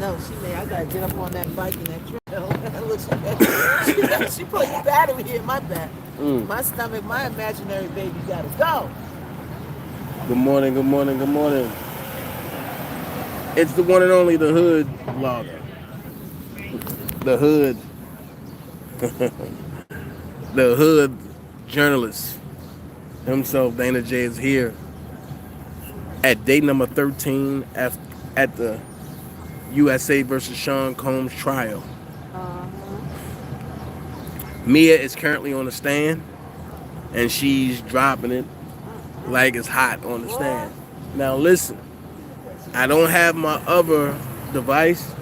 know. I gotta get up on that bike and that trail. Look, she put the battery in my back. My stomach, my imaginary baby gotta go. Good morning, good morning, good morning. It's the one and only the Hood vlogger. The Hood. The Hood journalist himself, Dana J, is here at day number 13 at the USA versus Sean Combs trial. Mia is currently on the stand, and she's dropping it like it's hot on the stand. Now listen, I don't have my other device,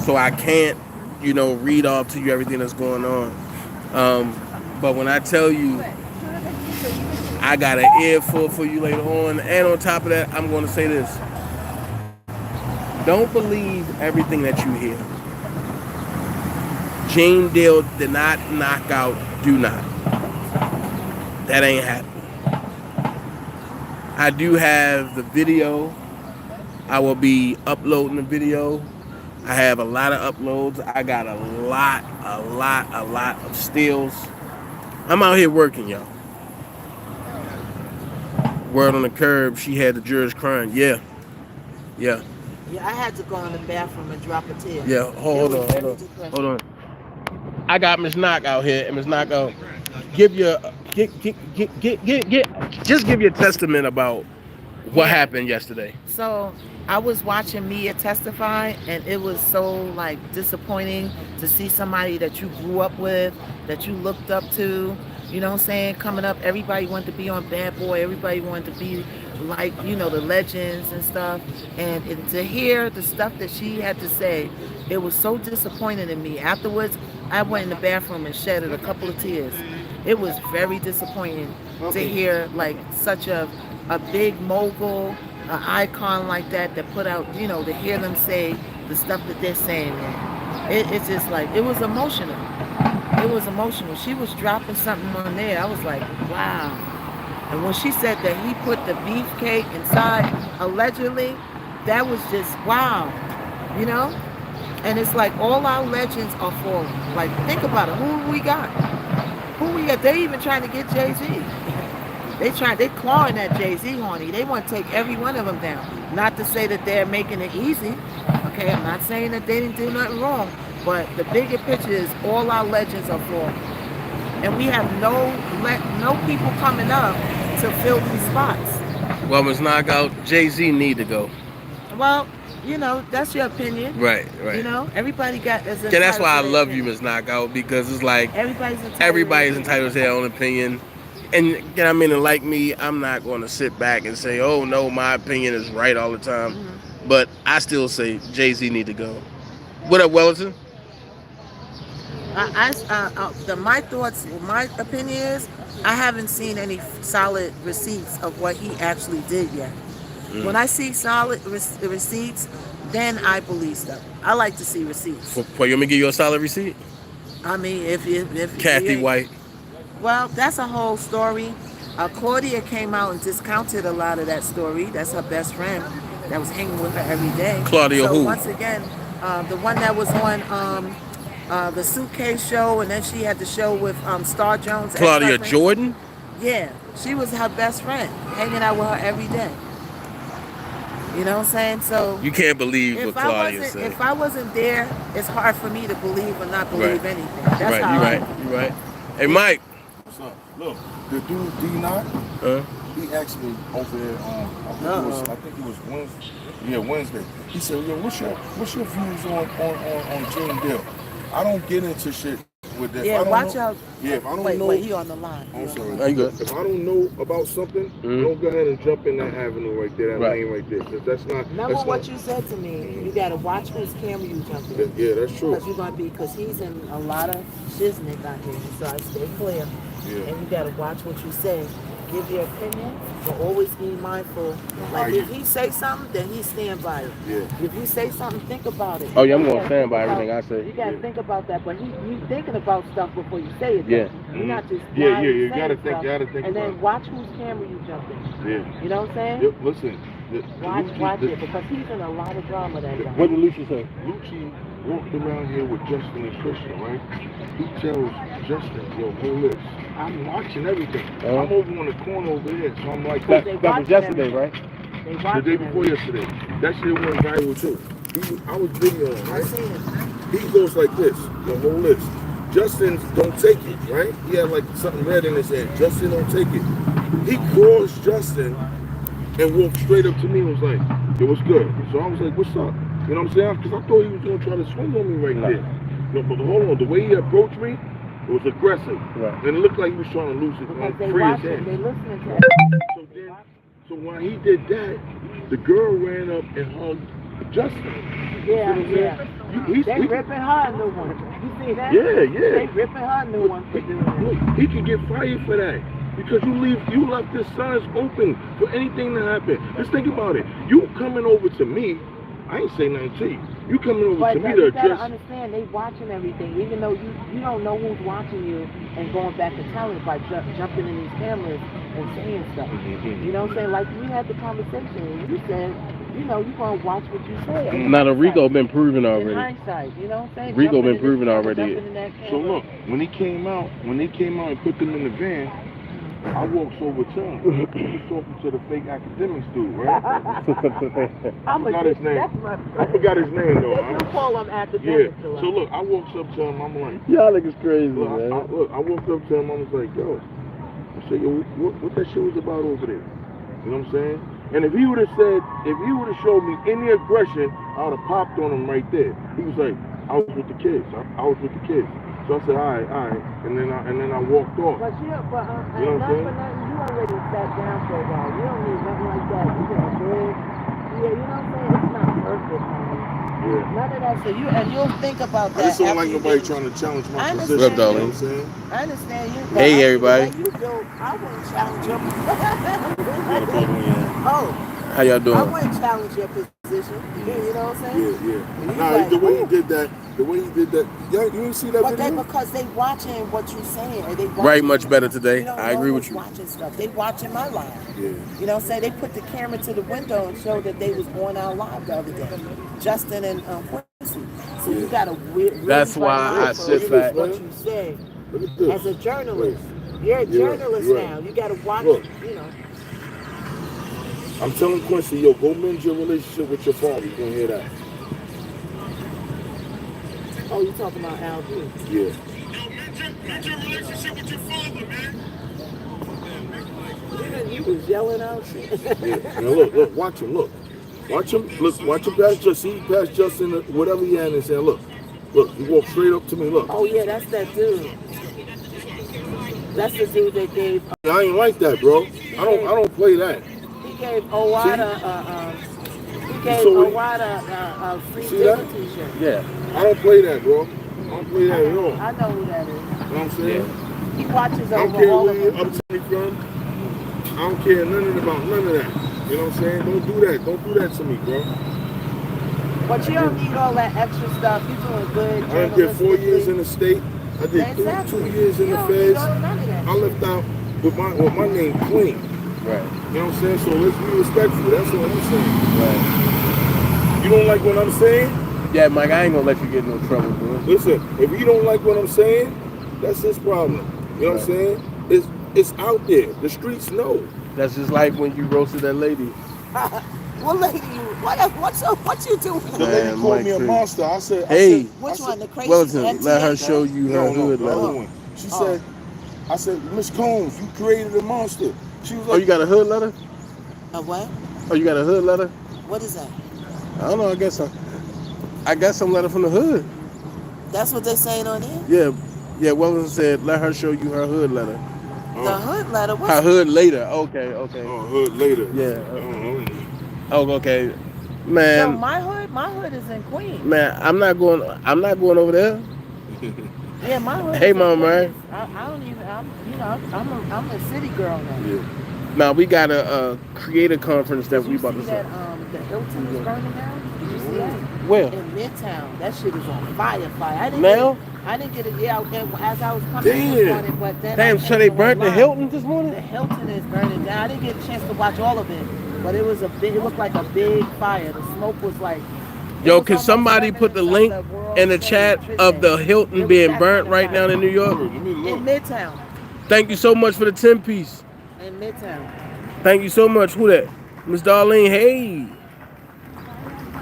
so I can't, read off to you everything that's going on. But when I tell you I got an earful for you later on, and on top of that, I'm going to say this. Don't believe everything that you hear. Jane Dale did not knock out Do Not. That ain't happening. I do have the video. I will be uploading the video. I have a lot of uploads. I got a lot of stills. I'm out here working, y'all. Word on the curb, she had the jurors crying. Yeah. Yeah, I had to go in the bathroom and drop a tear. Yeah, hold on. I got Miss Knock out here, and Miss Knock out. Just give your testament about what happened yesterday. So I was watching Mia testify, and it was so disappointing to see somebody that you grew up with, that you looked up to. You know what I'm saying? Coming up, everybody wanted to be on Bad Boy. Everybody wanted to be like, the legends and stuff. And to hear the stuff that she had to say, it was so disappointing in me. Afterwards, I went in the bathroom and shedded a couple of tears. It was very disappointing to hear such a big mogul, an icon like that put out, to hear them say the stuff that they're saying. It's just it was emotional. It was emotional. She was dropping something on there. I was like, wow. And when she said that he put the beefcake inside, allegedly, that was just wow. And it's all our legends are falling. Think about it. Who we got? They even trying to get Jay-Z. They clawing at Jay-Z, honey. They want to take every one of them down. Not to say that they're making it easy. Okay, I'm not saying that they didn't do nothing wrong. But the bigger picture is all our legends are falling. And we have no people coming up to fill these spots. Well, Ms. Knockout, Jay-Z need to go. Well, that's your opinion. Right. Everybody got... That's why I love you, Ms. Knockout, because it's everybody's entitled to their own opinion. And, and like me, I'm not going to sit back and say, oh, no, my opinion is right all the time. Mm-hmm. But I still say Jay-Z need to go. What up, Wellington? My opinion is, I haven't seen any solid receipts of what he actually did yet. When I see solid receipts, then I believe stuff. I like to see receipts. You want me to give you a solid receipt? I mean, if Kathy White. Well, that's a whole story. Claudia came out and discounted a lot of that story. That's her best friend that was hanging with her every day. Claudia who? Once again, the one that was on the Suitcase show, and then she had the show with Star Jones. Claudia Jordan? Yeah, she was her best friend, hanging out with her every day. You know what I'm saying? So you can't believe what Claudia said. If I wasn't there, it's hard for me to believe or not believe anything. That's You're right. Hey, Mike. What's up? Look, the dude D Not, he asked me over there I think it was Wednesday. Yeah, Wednesday. He said, "Yo, what's your views on Jane Dale?" I don't get into shit with that. Yeah, watch out. Yeah, if I don't know. Wait, he on the line. I'm sorry. Are you good? If I don't know about something, don't go ahead and jump in that avenue right there, that lane right there. Because that's not. Remember what you said to me. You got to watch whose camera you jump in. Yeah, that's true. Because he's in a lot of shiznick out here. So I stay clear. Yeah. And you got to watch what you say. Give your opinion, but always be mindful. If he say something, then he stand by it. Yeah. If you say something, think about it. Oh yeah, I'm gonna stand by everything I say. You gotta think about that, but you thinking about stuff before you say it. Yeah. You're not just you gotta think. And then watch whose camera you jump in. Yeah. You know what I'm saying? Yep, listen. Watch it, because he's in a lot of drama that guy. What did Lucy say? Lucci walked around here with Justin and Christian, right? He tells Justin, yo, hold this. I'm watching everything. I'm over on the corner over there, so I'm like, that was yesterday, right? The day before yesterday. That shit went viral too. I was videoing, right? He goes like this, the whole list. Justin don't take it, right? He had like something red in his hand. Justin don't take it. He calls Justin and walked straight up to me and was like, yo, what's good? So I was like, what's up? You know what I'm saying? Because I thought he was going to try to swing on me right there. No, but hold on, the way he approached me, it was aggressive. Right. And it looked like he was trying to lose it, free his hand. They listening to him. So while he did that, the girl ran up and hugged Justin. Yeah. They ripping her a new one. You see that? Yeah. They ripping her a new one for doing that. Look, he could get fired for that. Because you left the signs open for anything to happen. Just think about it. You coming over to me, I ain't say nothing to you. You coming over to me to address. You gotta understand, they watching everything. Even though you don't know who's watching you and going back and telling by jumping in these cameras and saying stuff. You know what I'm saying? Like we had the conversation and you said, you know, you're gonna watch what you say. Now the Rico been proven already. In hindsight, you know what I'm saying? Rico been proven already. So look, when he came out and put them in the van, I walked over to him. He was talking to the fake academics dude, right? I forgot his name. I forgot his name though. You call him academics. Yeah. So look, I walked up to him. I'm like, y'all niggas crazy, look, man. I walked up to him. I was like, yo. I said, yo, what that shit was about over there? You know what I'm saying? And if he would have showed me any aggression, I would have popped on him right there. He was like, I was with the kids. I was with the kids. So I said, all right, and then I walked off. But you know what I'm saying? You already sat down for a while. You don't need nothing like that. You can good. Yeah, you know what I'm saying? It's not perfect, man. Yeah. None of that. So you'll think about that. I just don't like nobody trying to challenge my position. What up, darling? You know what I'm saying? I understand you. Hey, everybody. I wouldn't challenge your How y'all doing? I wouldn't challenge your position. You know what I'm saying? Yeah. Nah, the way he did that, y'all, you didn't see that video? Because they watching what you're saying. They right, much better today. I agree with you. Watching stuff. They watching my live. Yeah. You know what I'm saying? They put the camera to the window and showed that they was going out live the other day. Justin and Quincy. So you got to really That's why I sit back. What you say as a journalist. You're a journalist now. You got to watch. You know. I'm telling Quincy, yo, go mend your relationship with your father. You gonna hear that? Oh, you talking about Al B? Yeah. Yo, mend your relationship with your father, man. You was yelling out shit. Yeah. Now look, watch him, look. Watch him pass Justin. He passed Justin, whatever he had, and said, look, he walked straight up to me, look. Oh yeah, that's that dude. That's the dude that gave. I ain't like that, bro. I don't play that. He gave Owada a free dinner t-shirt. Yeah. I don't play that, bro. I don't play that at all. I know who that is. You know what I'm saying? He watches I don't over care all where of you're them. up to me from. I don't care nothing about none of that. You know what I'm saying? Don't do that. Don't do that to me, bro. But you don't need all that extra stuff. You're doing good. I did 4 years in the state. I did 2 years in the feds. I left out with my name clean. Right. You know what I'm saying? So let's be respectful. That's what I'm saying. Right. You don't like what I'm saying? Yeah, Mike, I ain't gonna let you get in no trouble, bro. Listen, if you don't like what I'm saying, that's his problem. You know what I'm saying? It's out there. The streets know. That's just like when you roasted that lady. What lady? What you doing? The lady called me a monster. I said, hey, which one? The crazy Wellington, let her show you her hood letter. She said, I said, Miss Combs, you created a monster. She was like, oh, you got a hood letter? A what? Oh, you got a hood letter? What is that? I don't know. I got some letter from the hood. That's what they saying on there? Yeah. Wellington said, let her show you her hood letter. The hood letter? What's her hood later. Okay. Oh, hood later. Yeah. Oh, okay. Man. No, my hood is in Queens. Man, I'm not going over there. Yeah, my hood. Hey, Mama Mary. I don't even. I'm a city girl now. Yeah. Now we got a creator conference that we about to start. The Hilton is burning down. Did you see that? Where? In Midtown. That shit is on fire. I didn't get it. Yeah, as I was coming this morning, but then. Damn, so they burnt the Hilton this morning? The Hilton is burning down. I didn't get a chance to watch all of it. But it was it looked like a big fire. The smoke was like. Yo, can somebody put the link in the chat of the Hilton being burnt right now in New York? Let me look. In Midtown. Thank you so much for the 10 piece. In Midtown. Thank you so much. Who that? Miss Darlene. Hey.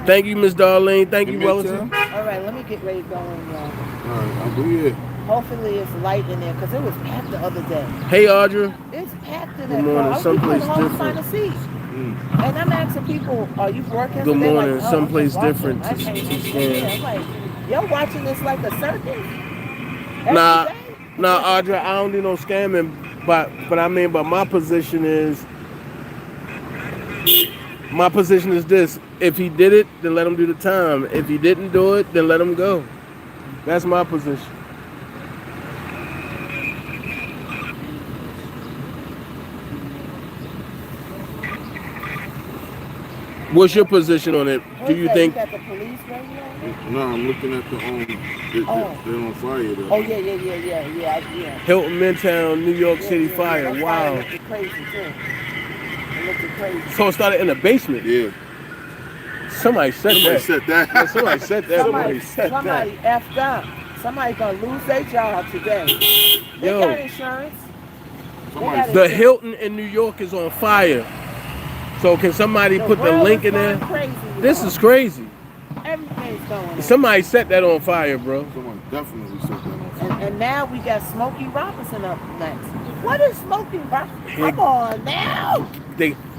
Thank you, Miss Darlene. Thank you, Wellington. All right, let me get ready to go in, y'all. All right, I'll do it. Hopefully it's light in there because it was packed the other day. Hey, Audra. It's packed in Good there. morning. Someplace different. Find a seat. And I'm asking people, are you working? Good They're morning. Like, oh, Someplace I'm different. I can't I'm like, y'all watching this like a circus? Nah, Every day? Audra, I don't do no scamming, but my position is this: if he did it, then let him do the time. If he didn't do it, then let him go. That's my position. What's your position on it? Do you think? Got the police radio? No, I'm looking at the they're on fire there. Oh yeah. Hilton Midtown, New York City fire. That Wow. Fire looked crazy too. It looked crazy. So it started in the basement. Yeah. Somebody said that. that. Somebody said that. Somebody effed up. Somebody's gonna lose their job today. They Yo. got insurance. The Hilton in New York is on fire. So can somebody put the link in there? This is crazy. Everything's going on. Somebody set that on fire, bro. Someone definitely set that on fire. And now we got Smokey Robinson up next. What is Smokey Robinson? Come on now.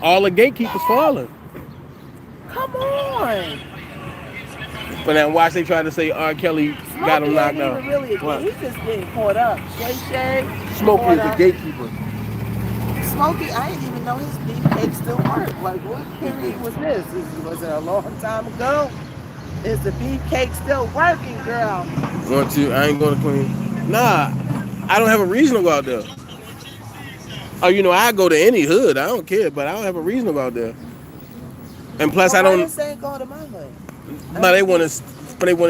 All the gatekeepers falling. Come on. But now watch they try to say R. Kelly got him knocked out. Really he's just getting caught up. Shay. Smokey is the gatekeeper. Smokey, I didn't even know his beefcake still worked. Like, what period was this? Was it a long time ago? Is the beefcake still working, girl? I ain't going to Queens. Nah, I don't have a reason to go out there. Oh, I go to any hood. I don't care, but I don't have a reason to go out there. And plus, I don't. Why they go to my hood? No, they wanted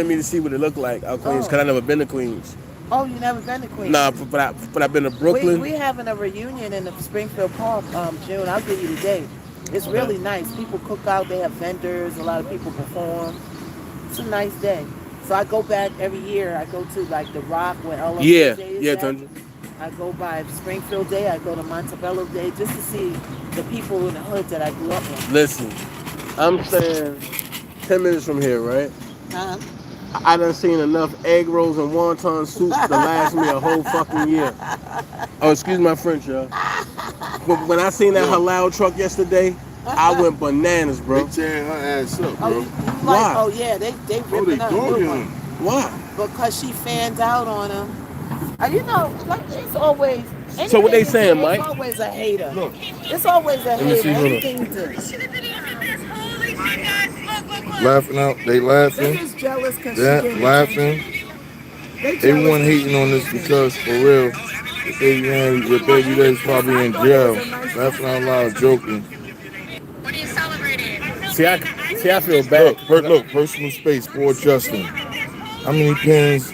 me to see what it looked like out Queens because I never been to Queens. Oh, you never been to Queens? Nah, but I've been to Brooklyn. We having a reunion in the Springfield Park, June. I'll give you the date. It's really nice. People cook out. They have vendors. A lot of people perform. It's a nice day. So I go back every year. I go to like the Rock where all of the days. Yeah, Tundra. I go by Springfield Day. I go to Montebello Day just to see the people in the hood that I grew up with. Listen, I'm saying 10 minutes from here, right? Huh? I done seen enough egg rolls and wonton soup to last me a whole fucking year. Oh, excuse my French, y'all. When I seen that halal truck yesterday, I went bananas, bro. They tearing her ass up, bro. Why? Oh yeah, they ripping up. Why? Because she fanned out on him. Like it's always. So what they saying, Mike? It's always a hater. Look, it's always a hater. Anything you do. Laughing out, they laughing. They're just jealous because That laughing. Everyone hating on this because for real, the baby man with baby dad's probably in jail. Laughing out loud, joking. What are you celebrating? See, I feel bad. Look, personal space for Justin. How many pins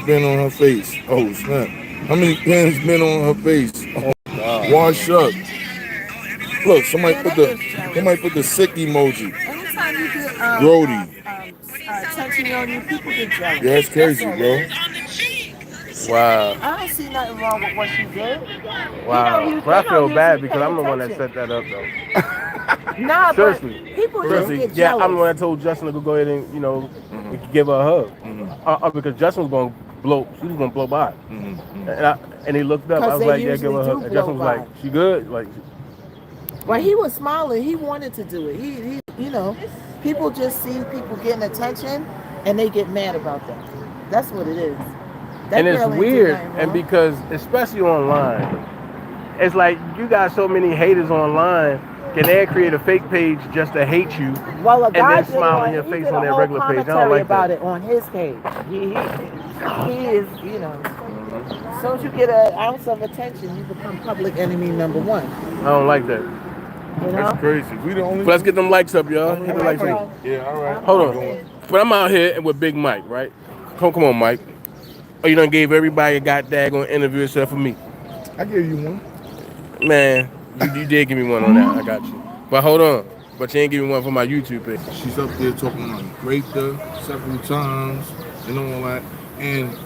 been on her face? Oh snap. How many pins been on her face? Oh God. Wash up. Look, somebody put the sick emoji. Anytime you get Grody. attention on you, people get jealous. Yeah, that's crazy, bro. Wow. I don't see nothing wrong with what she did. Wow. But I feel bad because I'm the one that set that up, though. Nah, seriously. But people seriously. just get jealous. Yeah, I'm the one that told Justin to go ahead and, give her a hug. Because Justin was going to blow. She was going to blow by. And he looked up. I was like, yeah, give her a hug. And Justin was like, she good? Like. Well, he was smiling. He wanted to do it. He people just see people getting attention and they get mad about that. That's what it is. And it's weird, and because especially online, it's like you got so many haters online. Can they create a fake page just to hate you, and then smile in your face on their regular page? I don't like about that. It on his page. He is, As soon as you get an ounce of attention, you become public enemy number one. I don't like that. That's crazy. We the only. But let's get them likes up, y'all. Hit the likes up. Yeah, all right. Hold on. But I'm out here with Big Mike, right? Come on, Mike. Oh, you done gave everybody a daggone interview except for me. I gave you one. Man, you did give me one on that. I got you. But hold on. But you ain't giving one for my YouTube page. She's up there talking about raped her several times and all that. And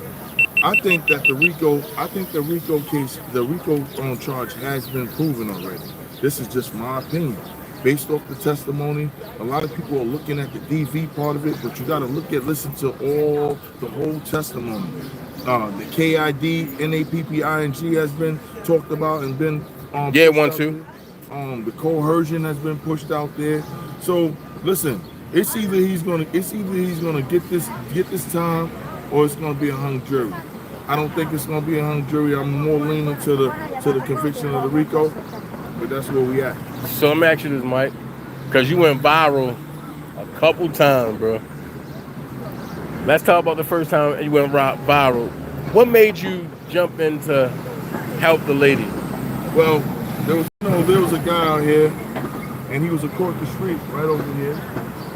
I think that the RICO case, the RICO charge has been proven already. This is just my opinion. Based off the testimony, a lot of people are looking at the DV part of it, but you got to listen to the whole testimony. The KID, NAPPING has been talked about and been Yeah, one, two. the coercion has been pushed out there. So listen, it's either he's gonna get this time, or it's gonna be a hung jury. I don't think it's gonna be a hung jury. I'm more leaning to the conviction of the RICO, but that's where we at. So let me ask you this, Mike, because you went viral a couple times, bro. Let's talk about the first time you went viral. What made you jump in to help the lady? Well, there was a guy out here, and he was across the street right over here,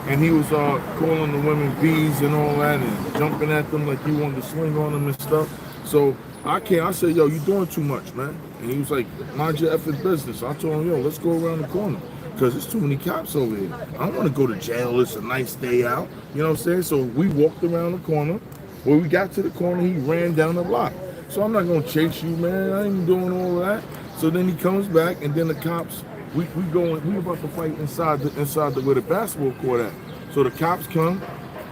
and he was calling the women bees and all that, and jumping at them like he wanted to swing on them and stuff. So I said, yo, you doing too much, man. And he was like, mind your effing business. I told him, yo, let's go around the corner, because there's too many cops over here. I don't want to go to jail. It's a nice day out. You know what I'm saying? So we walked around the corner. When we got to the corner, he ran down the block. So I'm not going to chase you, man. I ain't doing all of that. So then he comes back, and then the cops, we about to fight inside the where the basketball court at. So the cops come,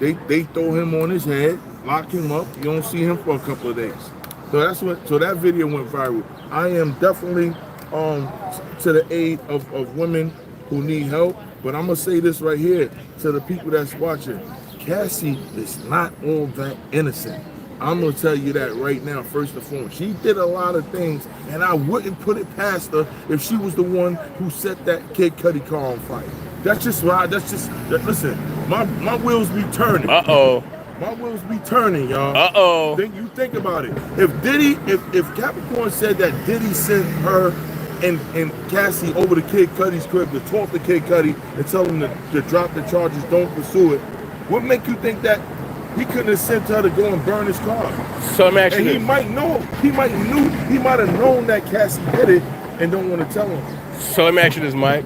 they throw him on his head, lock him up. You don't see him for a couple of days. So that video went viral. I am definitely to the aid of women who need help, but I'm gonna say this right here to the people that's watching. Cassie is not all that innocent. I'm gonna tell you that right now, first and foremost. She did a lot of things, and I wouldn't put it past her if she was the one who set that Kid Cudi car on fire. That's just right. Listen, my wheels be turning. My wheels be turning, y'all. Think about it. If Capricorn said that Diddy sent her and Cassie over to Kid Cudi's crib to talk to Kid Cudi and tell him to drop the charges, don't pursue it, what make you think that he couldn't have sent her to go and burn his car? So I'm actually, and he might have known that Cassie did it and don't want to tell him. So let me ask you this, Mike.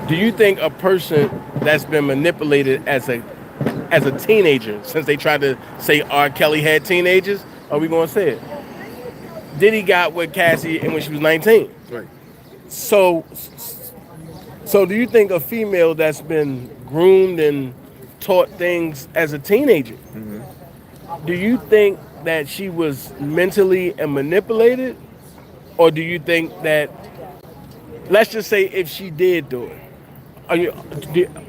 Do you think a person that's been manipulated as a teenager, since they tried to say R. Kelly had teenagers, are we going to say it? Diddy got with Cassie when she was 19. Right. So do you think a female that's been groomed and taught things as a teenager, do you think that she was mentally manipulated? Or do you think that, let's just say if she did do it, are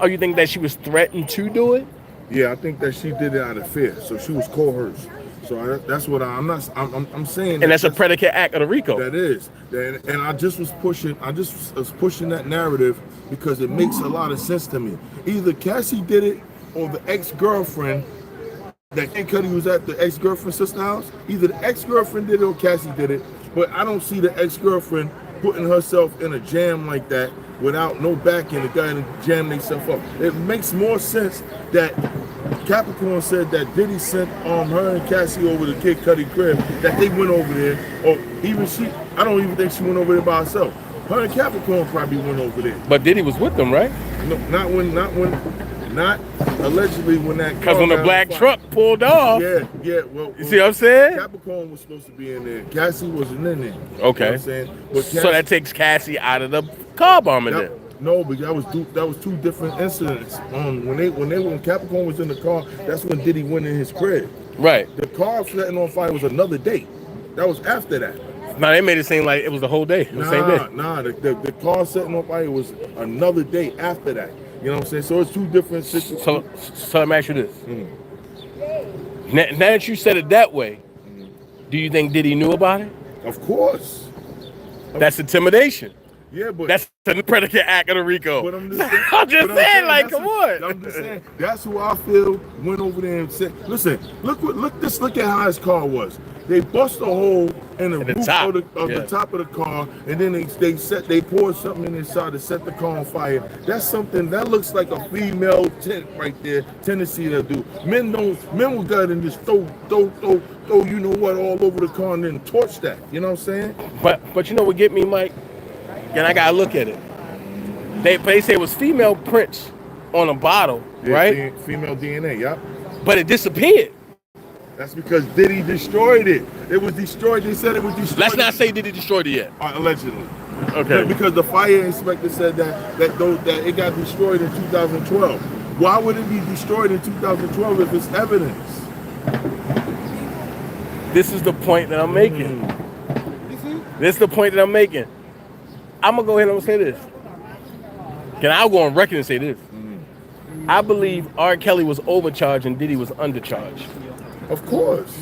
you think that she was threatened to do it? Yeah, I think that she did it out of fear. So she was coerced. So that's what I'm saying. And that's a predicate act of the RICO. That is. And I just was pushing that narrative because it makes a lot of sense to me. Either Cassie did it or the ex-girlfriend that Kid Cudi was at the ex-girlfriend's sister's house. Either the ex-girlfriend did it or Cassie did it. But I don't see the ex-girlfriend putting herself in a jam like that without no backing. The guy to jam themselves up. It makes more sense that Capricorn said that Diddy sent her and Cassie over to Kid Cudi crib, that they went over there, or even she. I don't even think she went over there by herself. Her and Capricorn probably went over there. But Diddy was with them, right? No, not allegedly when that. Because when the black truck pulled off. Yeah. Well, you see what I'm saying? Capricorn was supposed to be in there. Cassie wasn't in there. Okay. You know what I'm saying? But so that takes Cassie out of the car bombing then. No, but that was two different incidents. When Capricorn was in the car, that's when Diddy went in his crib. Right. The car setting on fire was another date. That was after that. Nah, they made it seem like it was the whole day. The same day. The car setting on fire was another day after that. You know what I'm saying? So it's two different situations. So let me ask you this. Now that you said it that way, do you think Diddy knew about it? Of course. That's intimidation. Yeah, but that's the predicate act of the RICO. But I'm just saying, like, come on. I'm just saying, that's who I feel went over there and said, listen, look at how his car was. They bust a hole in the roof of the top of the car, and then they poured something in inside to set the car on fire. That's something that looks like a female tendency to do. Men will go and just throw you know what all over the car and then torch that. You know what I'm saying? But you know what get me, Mike? And I gotta look at it. They say it was female prints on a bottle, Yeah, right? Female DNA, yep. But it disappeared. That's because Diddy destroyed it. It was destroyed. They said it was destroyed. Let's not say Diddy destroyed it yet. Allegedly. Okay. Because the fire inspector said that it got destroyed in 2012. Why would it be destroyed in 2012 if it's evidence? This is the point that I'm making. This is the point that I'm making. I'm gonna go ahead and say this. Can I go on record and say this? I believe R. Kelly was overcharged and Diddy was undercharged. Of course.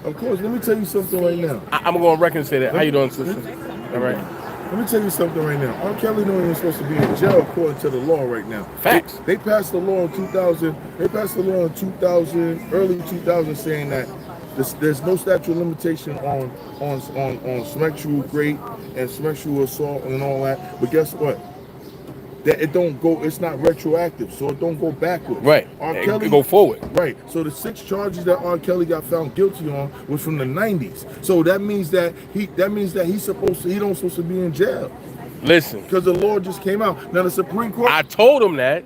Of course. Let me tell you something right now. I'm gonna go on record and say that. How you doing, sister? All right. Let me tell you something right now. R. Kelly don't even supposed to be in jail according to the law right now. Facts. They passed the law in 2000. They passed the law in 2000, early 2000, saying that there's no statute of limitation on sexual rape and sexual assault and all that. But guess what? That it don't go. It's not retroactive, so it don't go backwards. Right. R. Kelly go forward. Right. So the 6 charges that R. Kelly got found guilty on was from the 90s. So that means that he don't supposed to be in jail. Listen, Because the law just came out. Now the Supreme Court. I told him that,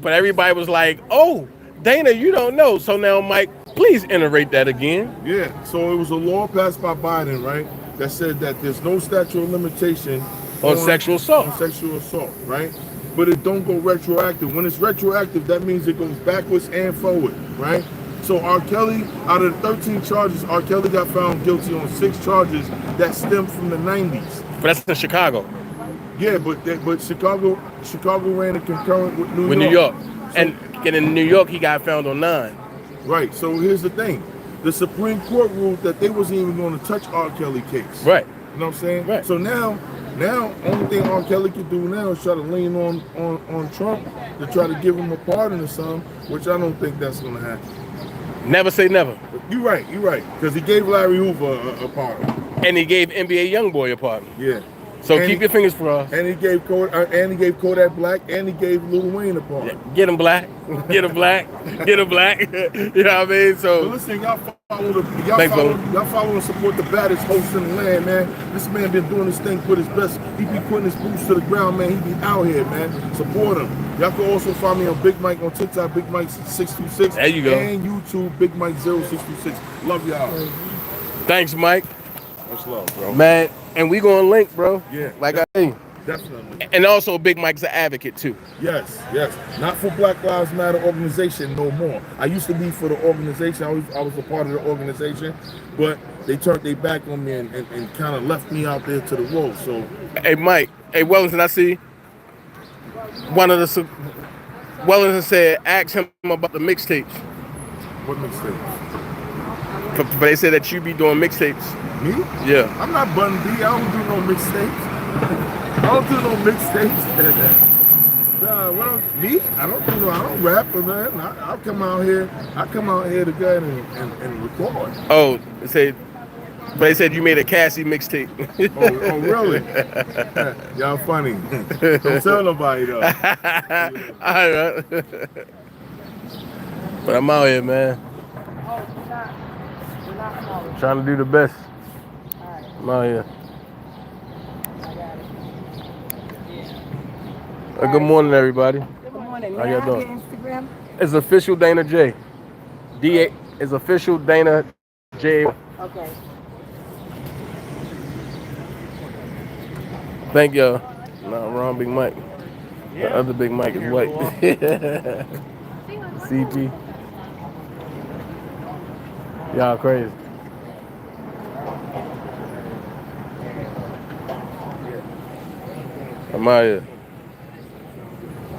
but everybody was like, "Oh, Dana, you don't know." So now, Mike, please iterate that again. Yeah. So it was a law passed by Biden, right? That said that there's no statute of limitation On sexual assault. On sexual assault, right? But it don't go retroactive. When it's retroactive, that means it goes backwards and forward, right? So R. Kelly, out of the 13 charges, R. Kelly got found guilty on 6 charges that stem from the 90s. But that's in Chicago. Yeah, but Chicago ran a concurrent with New York. With New York. So, And in New York, he got found on 9. right. So here's the thing: the Supreme Court ruled that they wasn't even going to touch R. Kelly case. Right. You know what I'm saying? Right. So now, only thing R. Kelly can do now is try to lean on Trump to try to give him a pardon or something, which I don't think that's going to happen. Never say never. You're right. Because he gave Larry Hoover a pardon. And he gave NBA YoungBoy a pardon. Yeah. So And keep your fingers crossed. And he gave Kodak Black, and he gave Lil Wayne a pardon. Get him black. Get him black. Get him black. You know what I mean? But So listen, y'all follow and support the baddest host in the land, man. This man been doing this thing, put his best. He be putting his boots to the ground, man. He be out here, man. Support him. Y'all can also find me on Big Mike on TikTok, Big Mike 626. There you go. And YouTube, Big Mike 0626. Love y'all. thanks, Mike. Much love, bro. Man, and we gonna link, bro. Yeah. Like I say. Definitely. And also Big Mike's an advocate too. Yes. Not for Black Lives Matter organization no more. I used to be for the organization. I was a part of the organization, but they turned their back on me and kind of left me out there to the wolves. So, Hey Mike, hey Wellington, I see one of the Wellington said ask him about the mixtapes. what mixtapes? But they said that you be doing mixtapes. Me? Yeah. I'm not Bun B. I don't do no mixtapes. I don't do no mixtapes. Nah, me? I don't rap, man. I come out here to go ahead and record. Oh, but they said you made a Cassie mixtape. Oh, really? Y'all funny. Don't tell nobody though. All right. But I'm out here, man. Trying to do the best. I'm out here. Good morning, everybody. Good morning. How May y'all I doing? have your Instagram? It's official Dana J. DA is official Dana J. Okay. Thank y'all. No, wrong Big Mike. The other Big Mike is white. CG. Y'all crazy. I'm out here.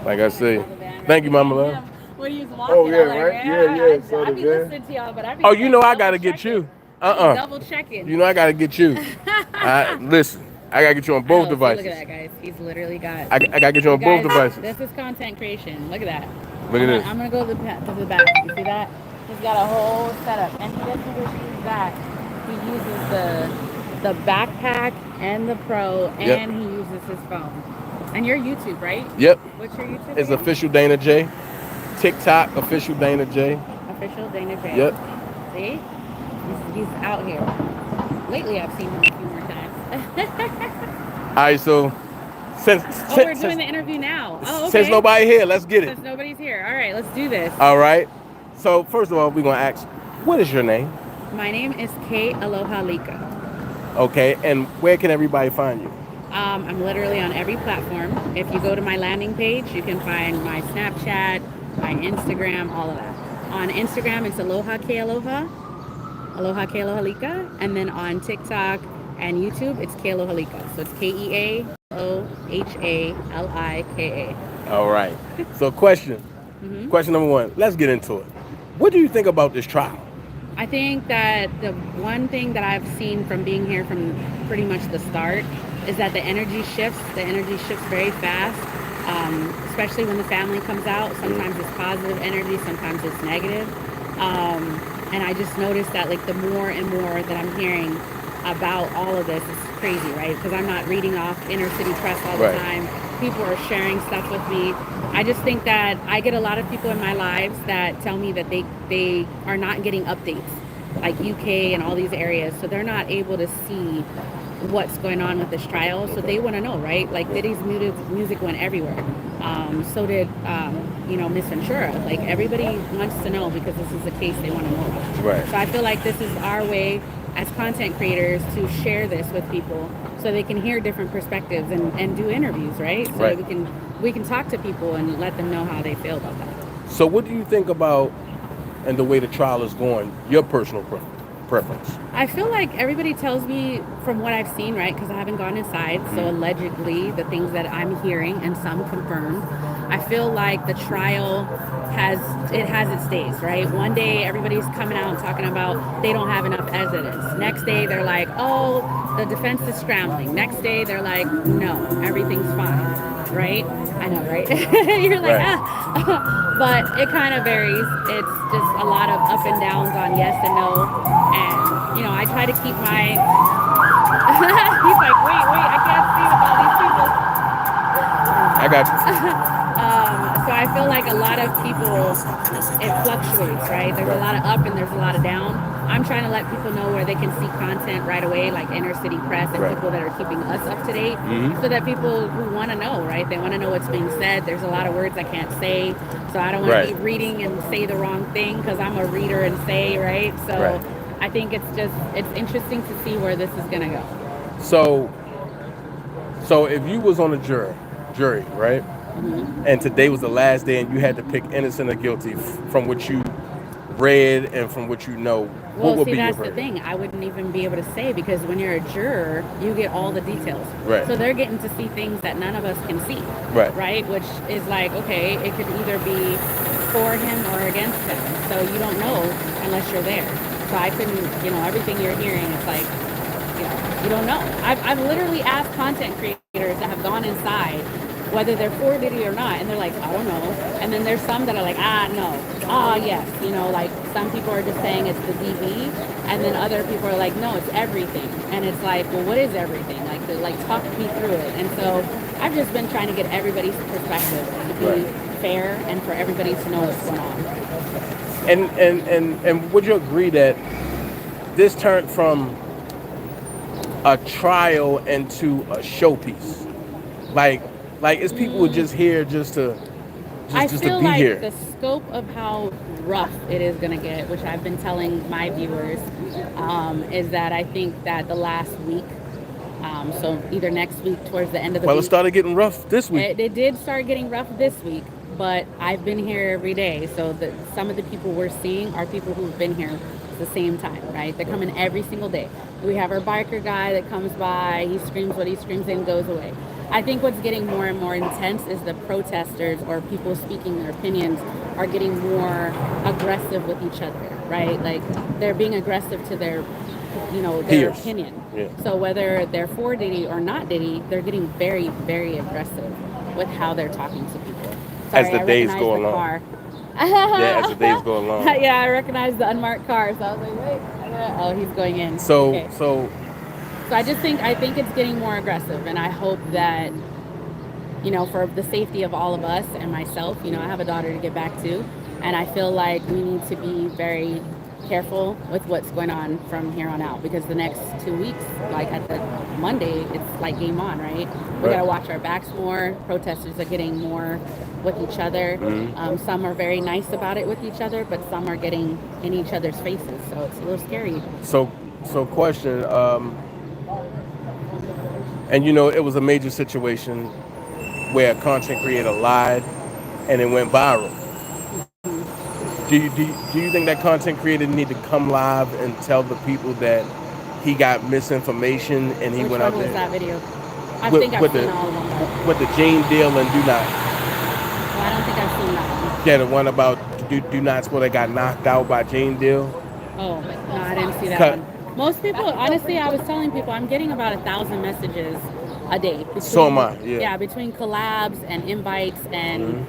Like I say. Thank you, Mama Love. When you was walking, Oh, yeah, I'm like, right? Yeah, so I the be van. listening to y'all, but I be Oh, you know I double gotta get checking. you. I be double checking. You know I gotta get you. Listen, I gotta get you on both Oh, devices. Look at that, guys. He's literally got. I gotta get you on both Guys, devices. This is content creation. Look at that. Look at this. I'm gonna go to the back. You see that? He's got a whole setup, and he doesn't just use that. He uses the backpack and the Pro, and Yep. he uses his phone. And your YouTube, right? Yep. What's your YouTube? It's again? official Dana J. TikTok official Dana J. Official Dana J. Yep. See? He's out here. Lately, I've seen him a few more times. Alright, so We're doing the interview now. Oh, okay. Since nobody here, let's get it. Since nobody's here. All right, let's do this. All right. So first of all, we're gonna ask, what is your name? My name is Kate Aloha Lika. Okay, and where can everybody find you? I'm literally on every platform. If you go to my landing page, you can find my Snapchat, my Instagram, all of that. On Instagram, it's Aloha K Aloha Lika, and then on TikTok and YouTube, it's K Aloha Lika. So it's KEALOHALIKA. All right. So question number one. Let's get into it. What do you think about this trial? I think that the one thing that I've seen from being here from pretty much the start is that the energy shifts. The energy shifts very fast, especially when the family comes out. Sometimes it's positive energy, sometimes it's negative. And I just noticed that like the more and more that I'm hearing about all of this, it's crazy, right? Because I'm not reading off inner city press all the time. People are sharing stuff with me. I just think that I get a lot of people in my lives that tell me that they are not getting updates, like UK and all these areas. So they're not able to see what's going on with this trial. So they want to know, right? Like Diddy's music went everywhere. So did, Miss Ventura. Like everybody wants to know because this is a case they want to know about. Right. So I feel like this is our way as content creators to share this with people so they can hear different perspectives and do interviews, right? So that we can talk to people and let them know how they feel about that. So what do you think about and the way the trial is going, your personal preference? I feel like everybody tells me from what I've seen, right? Because I haven't gone inside. So allegedly, the things that I'm hearing and some confirmed, I feel like the trial has its days, right? One day everybody's coming out and talking about they don't have enough evidence. Next day they're like, oh, the defense is scrambling. Next day they're like, no, everything's fine, right? I know, right? You're like, but it kind of varies. It's just a lot of up and downs on yes and no. And, I try to keep my, he's like, wait, I can't see with all these people. I got you. So I feel like a lot of people, it fluctuates, right? There's a lot of up and there's a lot of down. I'm trying to let people know where they can see content right away, like inner city press and people that are keeping us up to date, so that people who want to know, right? They want to know what's being said. There's a lot of words I can't say, so I don't want to be reading and say the wrong thing because I'm a reader and say, right? So I think it's interesting to see where this is going to go. So if you was on a jury, right? And today was the last day and you had to pick innocent or guilty from what you read and from what you know, what would be your verdict? That's the thing. I wouldn't even be able to say because when you're a juror, you get all the details. Right. So they're getting to see things that none of us can see. Right? Which is like, okay, it could either be for him or against him. So you don't know unless you're there. So I couldn't, everything you're hearing, it's like, you don't know. I've literally asked content creators that have gone inside whether they're for Diddy or not, and they're like, I don't know. And then there's some that are like, no, yes. Like some people are just saying it's the DV, and then other people are like, no, it's everything. And it's like, well, what is everything? Like talk me through it. And so I've just been trying to get everybody's perspective to be fair and for everybody to know what's going on. And would you agree that this turned from a trial into a showpiece? Like it's people just here just to be here. I feel like the scope of how rough it is going to get, which I've been telling my viewers, is that I think that the last week, so either next week towards the end of the week. Well, it started getting rough this week. It did start getting rough this week, but I've been here every day. So some of the people we're seeing are people who've been here at the same time, right? They're coming every single day. We have our biker guy that comes by, he screams what he screams and goes away. I think what's getting more and more intense is the protesters or people speaking their opinions are getting more aggressive with each other, right? Like they're being aggressive to their opinion. Yeah. So whether they're for Diddy or not Diddy, they're getting very, very aggressive with how they're talking to people. Sorry, as the days go along. As the days go along. Yeah, I recognize the unmarked car, so I was like, wait, oh, he's going in. So I think it's getting more aggressive, and I hope that, for the safety of all of us and myself, I have a daughter to get back to, and I feel like we need to be very careful with what's going on from here on out, because the next 2 weeks, like at the Monday, it's like game on, right? We Right. gotta watch our backs more. Protesters are getting more with each other. Some are very nice about it with each other, but some are getting in each other's faces, so it's a little scary. So question, and you know, it was a major situation where a content creator lied and it went viral. Do you think that content creator need to come live and tell the people that he got misinformation and he Which went one out was there that video? I with, think I've with seen the all of them. with the Jane Deal and Do Not? Well, I don't think I've seen that one. Yeah, the one about Do Not Spill that got knocked out by Jane Deal. Oh, no, I didn't see that Cut. one. Most people, honestly, I was telling people I'm getting about 1,000 messages a day. So am I, yeah. Between collabs and invites and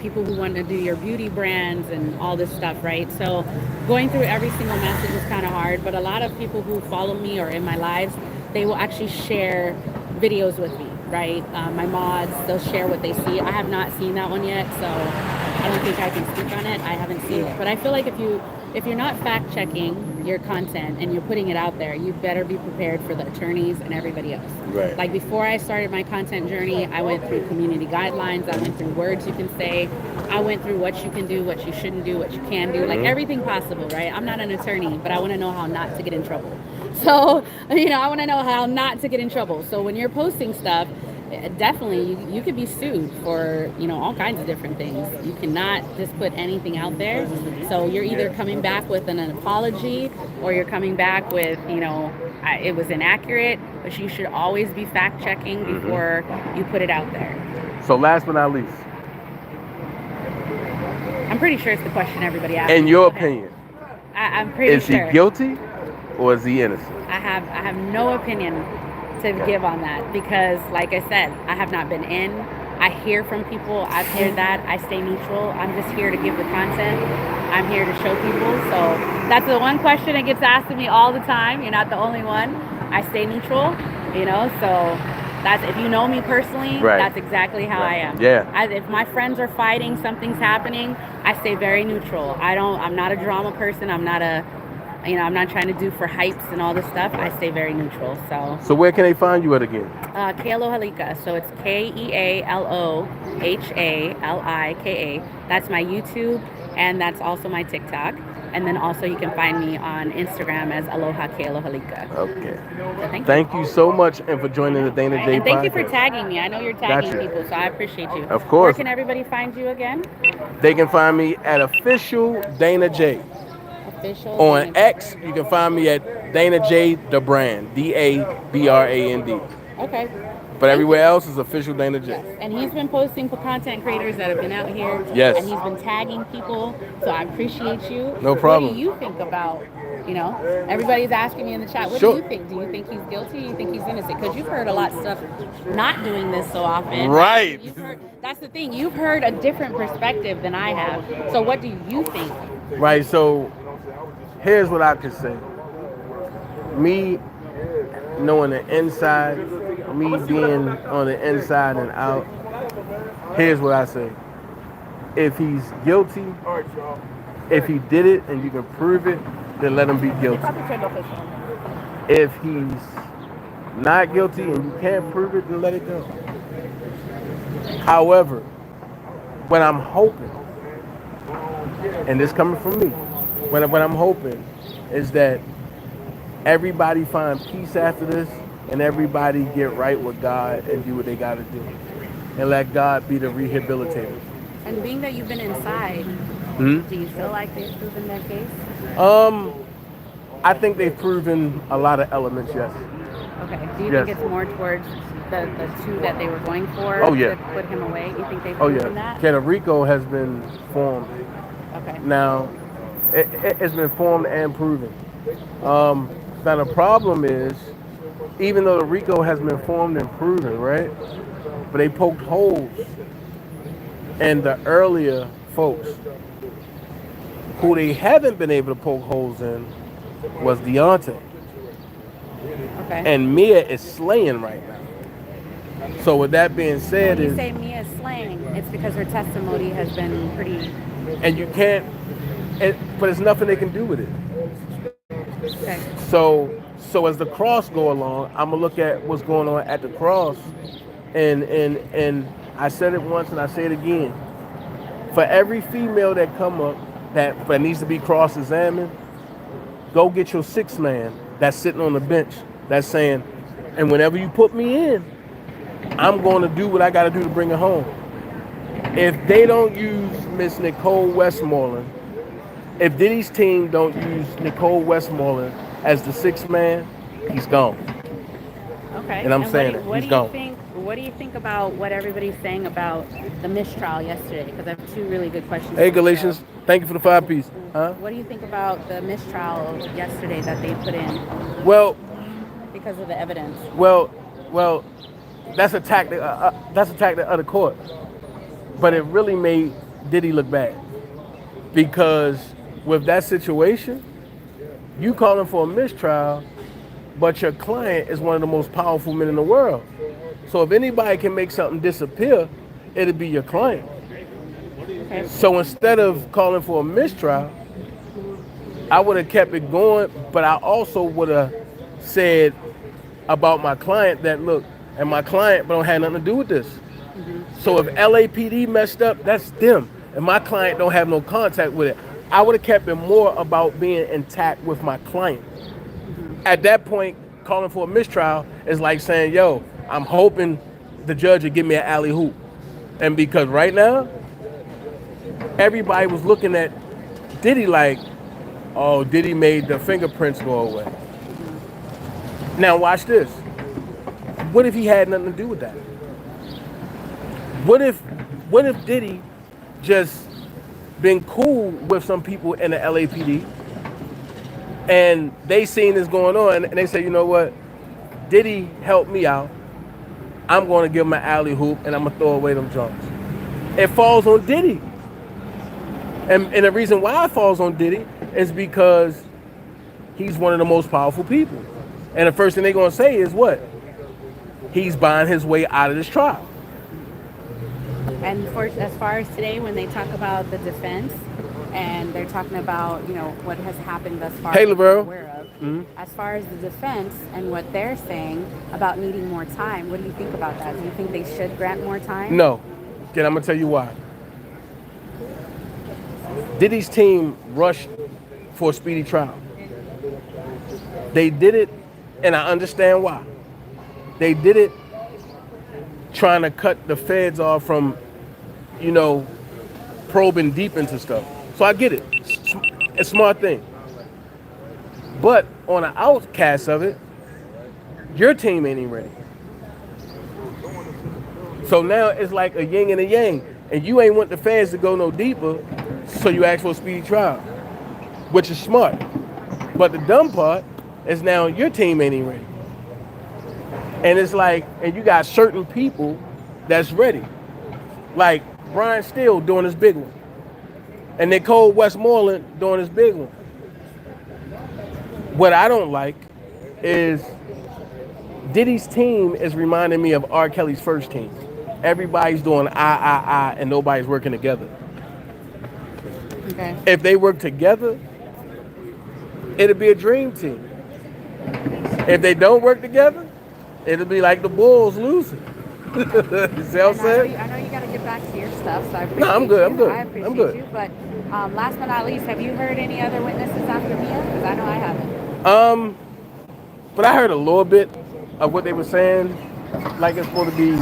people who want to do your beauty brands and all this stuff, right? So going through every single message is kind of hard, but a lot of people who follow me or in my lives, they will actually share videos with me, right? My mods, they'll share what they see. I have not seen that one yet, so I don't think I can speak on it. I haven't seen it. But I feel like if you're not fact checking your content and you're putting it out there, you better be prepared for the attorneys and everybody else. Right. Like before I started my content journey, I went through community guidelines, I went through words you can say, I went through what you can do, what you shouldn't do, what you can do, like everything possible, right? I'm not an attorney, but I want to know how not to get in trouble. So, I want to know how not to get in trouble. So when you're posting stuff, definitely you could be sued for all kinds of different things. You cannot just put anything out there. So you're either coming back with an apology or you're coming back with it was inaccurate, but you should always be fact checking before you put it out there. So last but not least, I'm pretty sure it's the question everybody asks. in your opinion, I'm pretty sure. is he guilty or is he innocent? I have no opinion to give on that because, like I said, I have not been in. I hear from people. I've heard that. I stay neutral. I'm just here to give the content. I'm here to show people. So that's the one question that gets asked of me all the time. You're not the only one. I stay neutral, so that's, if you know me personally, Right. That's exactly how I am. Yeah. If my friends are fighting, something's happening, I stay very neutral. I'm not a drama person. I'm not I'm not trying to do for hypes and all this stuff. I stay very neutral. So where can they find you at again? Kealo Halika. So it's KealoHalika. That's my YouTube, and that's also my TikTok. And then also you can find me on Instagram as Aloha Kealo Halika. Okay. So Thank you so much and for joining the Dana J And thank you podcast. for tagging me. I know you're tagging Gotcha. people, so I appreciate you. Of course. Where can everybody find you again? They can find me at official Dana J. Official. On X, you can find me at Dana J the brand, DABRAND. Okay. But everywhere else is official Dana J. And he's been posting for content creators that have been out here. Yes. And he's been tagging people. So I appreciate you. No problem. What do you think about, everybody's asking me in the chat, what Sure. do you think? Do you think he's guilty? Do you think he's innocent? Because you've heard a lot of stuff not doing this so often. Right. That's the thing. You've heard a different perspective than I have. So what do you think? Right, so here's what I could say. Me knowing the inside, me being on the inside and out, here's what I say. If he's guilty, if he did it and you can prove it, then let him be guilty. If he's not guilty and you can't prove it, then let it go. However, what I'm hoping, and this coming from me, what I'm hoping is that everybody find peace after this and everybody get right with God and do what they got to do. And let God be the rehabilitator. And being that you've been inside, Hmm? do you feel like they've proven their case? I think they've proven a lot of elements, yes. Okay. Do you Yes. think it's more towards the two that they were going for Oh, yeah. to put him away? You think they've Oh, proven yeah. that? Puerto Rico has been formed. Okay. Now, it's been formed and proven. Now, the problem is, even though the RICO has been formed and proven, right? But they poked holes in the earlier folks. Who they haven't been able to poke holes in was Deontay. Okay. And Mia is slaying right now. So with that being said, When you say Mia's slaying, it's because her testimony has been pretty. and you can't, but there's nothing they can do with it. Okay. So as the cross go along, I'm gonna look at what's going on at the cross, and I said it once and I say it again. For every female that come up that needs to be cross-examined, go get your sixth man that's sitting on the bench that's saying, and whenever you put me in, I'm going to do what I got to do to bring it home. If they don't use Miss Nicole Westmoreland, if Diddy's team don't use Nicole Westmoreland as the sixth man, he's gone. Okay. And I'm saying it. He's gone. What do you think about what everybody's saying about the mistrial yesterday? Because I have two really good questions. Hey, Galatians, thank you for the 5-piece. Huh? What do you think about the mistrial yesterday that they put in? Well, because of the evidence. Well, that's a tactic. That's a tactic of the court. But it really made Diddy look bad, because with that situation, you calling for a mistrial, but your client is one of the most powerful men in the world. So if anybody can make something disappear, it'd be your client. Okay. So instead of calling for a mistrial, I would have kept it going, but I also would have said about my client that, look, and my client don't have nothing to do with this. So if LAPD messed up, that's them. And my client don't have no contact with it. I would have kept it more about being intact with my client. At that point, calling for a mistrial is like saying, yo, I'm hoping the judge would give me an alley hoop. And because right now, everybody was looking at Diddy like, oh, Diddy made the fingerprints go away. Now watch this. What if he had nothing to do with that? What if Diddy just been cool with some people in the LAPD and they seen this going on and they say, you know what, Diddy helped me out. I'm going to give him an alley hoop and I'm going to throw away them jumps. It falls on Diddy. And the reason why it falls on Diddy is because he's one of the most powerful people. And the first thing they're going to say is what? He's buying his way out of this trial. And as far as today, when they talk about the defense and they're talking about, what has happened thus far, hey, Laverne. aware of, as far as the defense and what they're saying about needing more time, what do you think about that? Do you think they should grant more time? No. Again, I'm going to tell you why. Diddy's team rushed for a speedy trial. They did it, and I understand why. They did it trying to cut the feds off from, probing deep into stuff. So I get it. It's a smart thing. But on the outcast of it, your team ain't even ready. So now it's like a yin and a yang. And you ain't want the feds to go no deeper, so you ask for a speedy trial, which is smart. But the dumb part is now your team ain't even ready. And it's like, and you got certain people that's ready. Like Brian Steele doing his big one. And Nicole Westmoreland doing his big one. What I don't like is Diddy's team is reminding me of R. Kelly's first team. Everybody's doing I, and nobody's working together. Okay. If they work together, it'll be a dream team. If they don't work together, it'll be like the Bulls losing. You see what I'm saying? I know you got to get back to your stuff, so I appreciate No, I'm good. you. I'm good. I appreciate I'm good. you. But last but not least, have you heard any other witnesses after Mia? Because I know I haven't. But I heard a little bit of what they were saying, like it's supposed to be.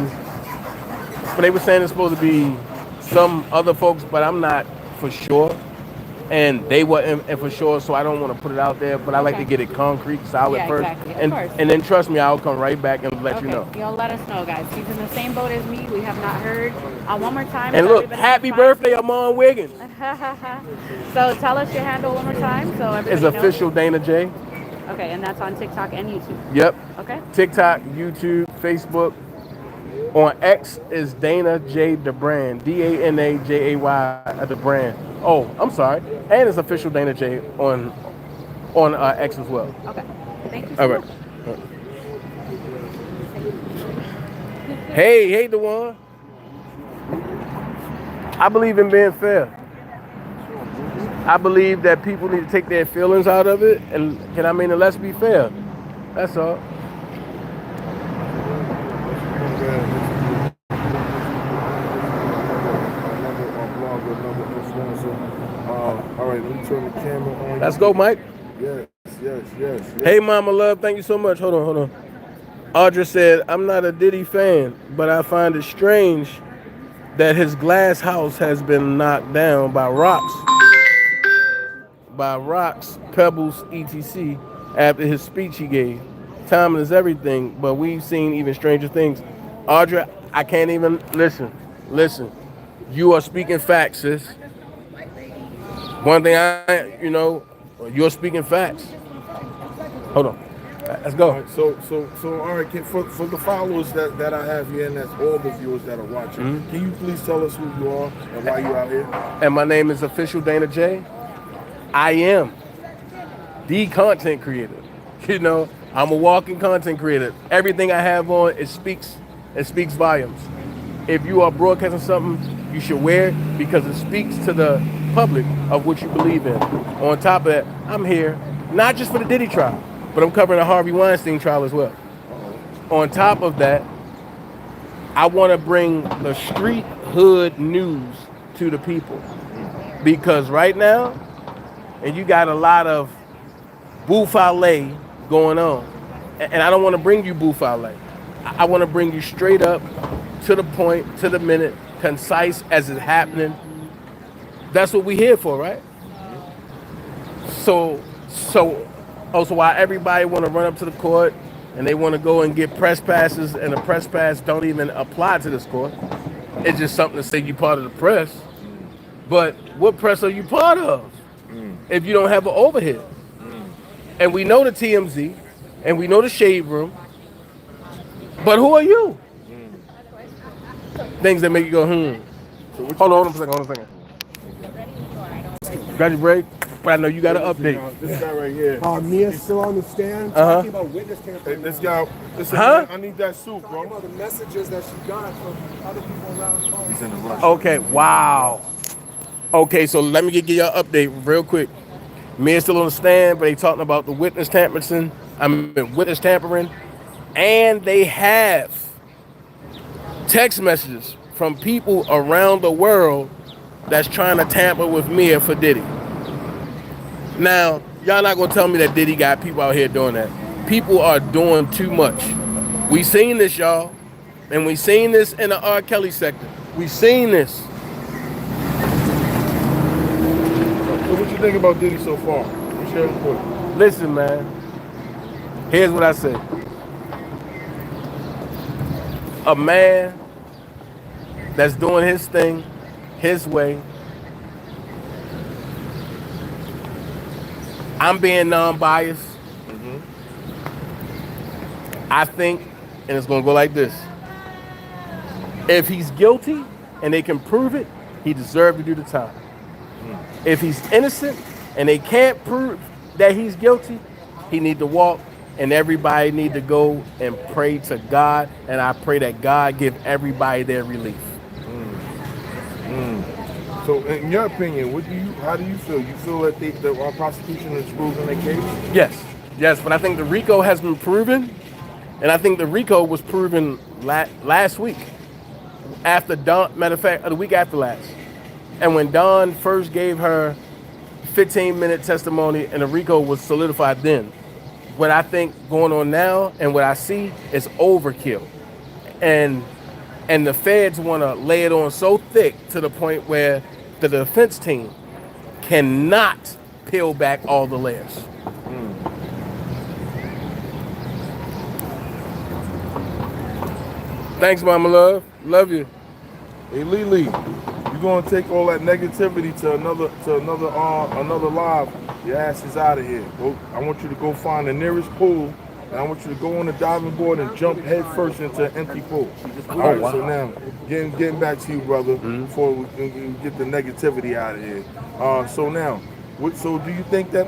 But they were saying it's supposed to be some other folks, but I'm not for sure. And they weren't for sure, so I don't want to put it out there. But I like to get it concrete, solid first. Exactly. Of And course. and then trust me, I'll come right back and let you know. You'll let us know, guys. He's in the same boat as me. We have not heard. One more time. And so look, everybody happy can find birthday, Amon Wiggins. So tell us your handle one more time, so everybody It's knows. official Dana J. Okay, and that's on TikTok and YouTube. Yep. Okay. TikTok, YouTube, Facebook. On X is Dana J. the brand. DANAJAY the brand. Oh, I'm sorry. And it's official Dana J on X as well. Okay. Thank you. All right. Hey, Dewan. I believe in being fair. I believe that people need to take their feelings out of it, and let's be fair. That's all. All right, let me turn the camera on. Let's go, Mike. Yes. Hey, Mama Love, thank you so much. Hold on. Audra said, I'm not a Diddy fan, but I find it strange that his glass house has been knocked down by rocks, pebbles, etc. after his speech he gave. Timing is everything, but we've seen even stranger things. Audra, I can't even listen. You are speaking facts, sis. One thing you're speaking facts. Hold on. Let's go. All right, so all right, for the followers that I have here, and that's all the viewers that are watching, can you please tell us who you are and why you're out here? And my name is Official Dana J. I am the content creator. I'm a walking content creator. Everything I have on, it speaks volumes. If you are broadcasting something, you should wear it because it speaks to the public of what you believe in. On top of that, I'm here not just for the Diddy trial, but I'm covering the Harvey Weinstein trial as well. On top of that, I want to bring the street hood news to the people. Because right now, and you got a lot of bouffalet going on. And I don't want to bring you bouffalet. I want to bring you straight up, to the point, to the minute, concise as it's happening. That's what we're here for, right? So why everybody want to run up to the court and they want to go and get press passes, and the press pass don't even apply to this court. It's just something to say you're part of the press. But what press are you part of if you don't have an overhead? And we know the TMZ, and we know the Shade Room, but who are you? Things that make you go, So hold on a second. Got your break? But I know you got an update. This guy right here. Mia's still on the stand talking about witness tampering. This guy, listen, Huh? I need that suit, Talking bro. about the messages that she got from other people around the phone. He's in the rush. Okay, wow. Okay, so let me give you an update real quick. Mia's still on the stand, but they talking about the witness tampering, and they have text messages from people around the world that's trying to tamper with Mia for Diddy. Now, y'all not gonna tell me that Diddy got people out here doing that. People are doing too much. We seen this, y'all, and we seen this in the R. Kelly sector. We seen this. So what you think about Diddy so far? What's your report? Listen, man. Here's what I say. A man that's doing his thing, his way. I'm being non-biased. I think, and it's gonna go like this. If he's guilty and they can prove it, he deserves to do the time. If he's innocent and they can't prove that he's guilty, he need to walk, and everybody need to go and pray to God, and I pray that God give everybody their relief. So, in your opinion, how do you feel? You feel that the prosecution is proving their case? Yes, but I think the RICO has been proven, and I think the RICO was proven last week, after Dawn, matter of fact, the week after last. And when Dawn first gave her 15-minute testimony, and the RICO was solidified then. What I think going on now, and what I see, is overkill. And the feds want to lay it on so thick to the point where the defense team cannot peel back all the layers. Thanks, Mama Love. Love you. Hey, Lily, you're gonna take all that negativity to another live. Your ass is out of here. I want you to go find the nearest pool, and I want you to go on the diving board and jump head first into an empty pool. All right, wow. So now, getting back to you, brother, before we can get the negativity out of here. So now, so do you think that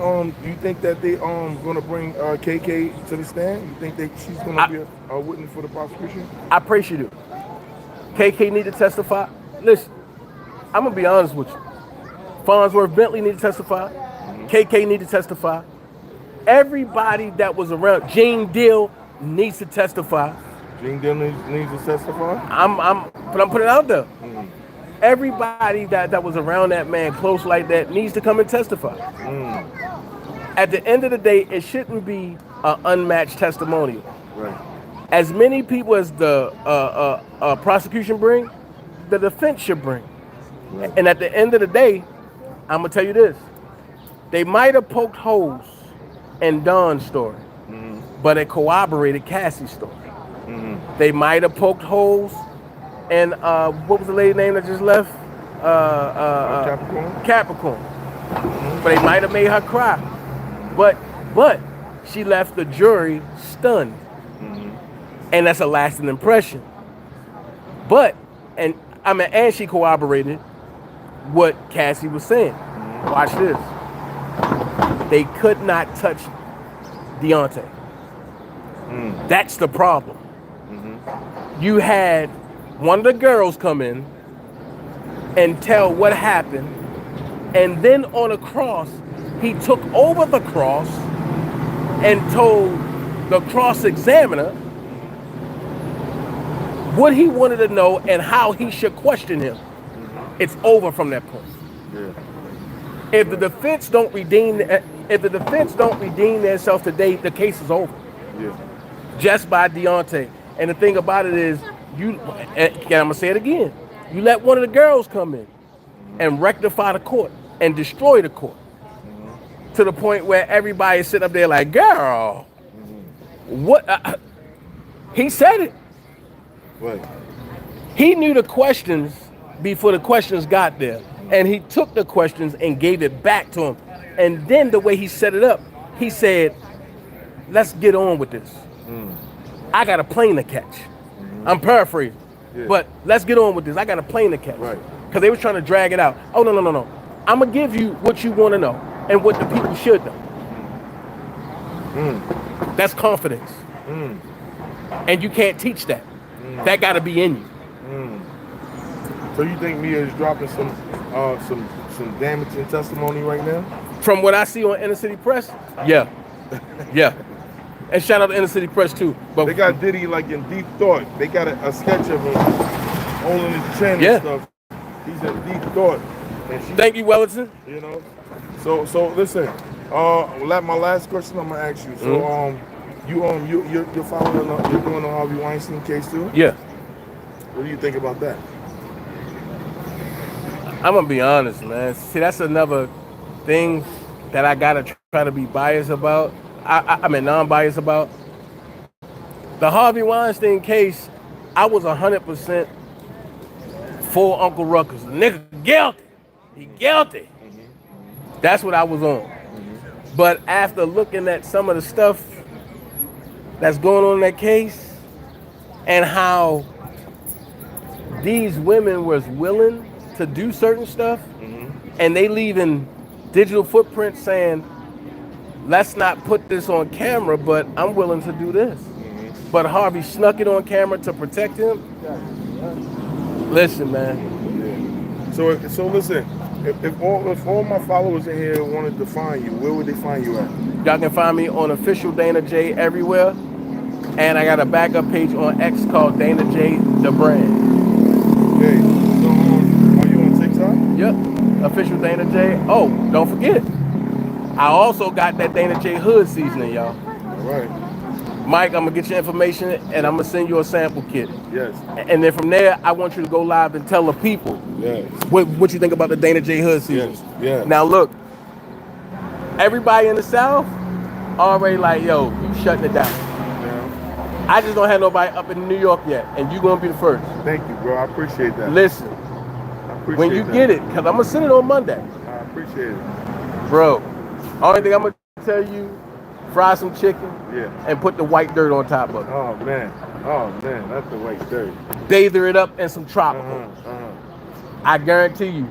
they gonna bring KK to the stand? You think that she's gonna be a witness for the prosecution? I pray she do. KK need to testify. Listen, I'm gonna be honest with you. Farnsworth Bentley need to testify. KK need to testify. Everybody that was around, Gene Deal needs to testify. Gene Deal needs to testify? I'm putting it out there. Everybody that was around that man close like that needs to come and testify. At the end of the day, it shouldn't be an unmatched testimonial. Right. As many people as the prosecution bring, the defense should bring. Right. And at the end of the day, I'm gonna tell you this: they might have poked holes in Don's story, but it corroborated Cassie's story. They might have poked holes in what was the lady name that just left? Capricorn. But they might have made her cry. But she left the jury stunned. And that's a lasting impression. And she corroborated what Cassie was saying. Watch this. They could not touch Deontay. That's the problem. You had one of the girls come in and tell what happened, and then on a cross, he took over the cross and told the cross examiner what he wanted to know and how he should question him. It's over from that point. Yeah. If the defense don't redeem themselves today, the case is over. Yeah. Just by Deontay. And the thing about it is, I'm gonna say it again. You let one of the girls come in and rectify the court and destroy the court to the point where everybody is sitting up there like, girl, what? He said it. Right. He knew the questions before the questions got there, and he took the questions and gave it back to him. And then the way he set it up, he said, let's get on with this. I got a plane to catch. I'm paraphrasing. Yeah. But let's get on with this. I got a plane to catch. Right. Because they was trying to drag it out. Oh, no. I'm going to give you what you want to know and what the people should know. That's confidence. And you can't teach that. That got to be in you. So you think Mia is dropping some damaging testimony right now? From what I see on Inner City Press, yeah. Yeah. And shout out to Inner City Press too. But they got Diddy like in deep thought. They got a sketch of him holding his chin and stuff. He's in deep thought. And thank you, Wellington. You know. So listen. My last question I'm gonna ask you. So you're following up. You're doing the Harvey Weinstein case too. Yeah. What do you think about that? I'm gonna be honest, man. See, that's another thing that I gotta try to be biased about. I mean, non-biased about. The Harvey Weinstein case, I was 100% for Uncle Ruckus. The nigga guilty. He guilty. That's what I was on. But after looking at some of the stuff that's going on in that case and how these women was willing to do certain stuff and they leaving digital footprints saying, let's not put this on camera, but I'm willing to do this. But Harvey snuck it on camera to protect him. Listen, man. Yeah. So listen. If all my followers in here wanted to find you, where would they find you at? Y'all can find me on official Dana J everywhere, and I got a backup page on X called Dana J the Brand. Okay. So are you on TikTok? Yep. Official Dana J. Oh, don't forget. I also got that Dana J Hood seasoning, y'all. All right. Mike, I'm gonna get your information and I'm gonna send you a sample kit. Yes. And then from there, I want you to go live and tell the people what you think about the Dana J Hood season. Yes. Yeah. Now look, everybody in the South already like, yo, you shutting it down. Yeah. I just don't have nobody up in New York yet, and you gonna be the first. Thank you, bro. I appreciate that. Listen, when you get it, cause I'm gonna send it on Monday. I appreciate it, bro. Only thing I'm gonna tell you, fry some chicken, and put the white dirt on top of it. Oh man, that's the white dirt. Bather it up in some tropical. I guarantee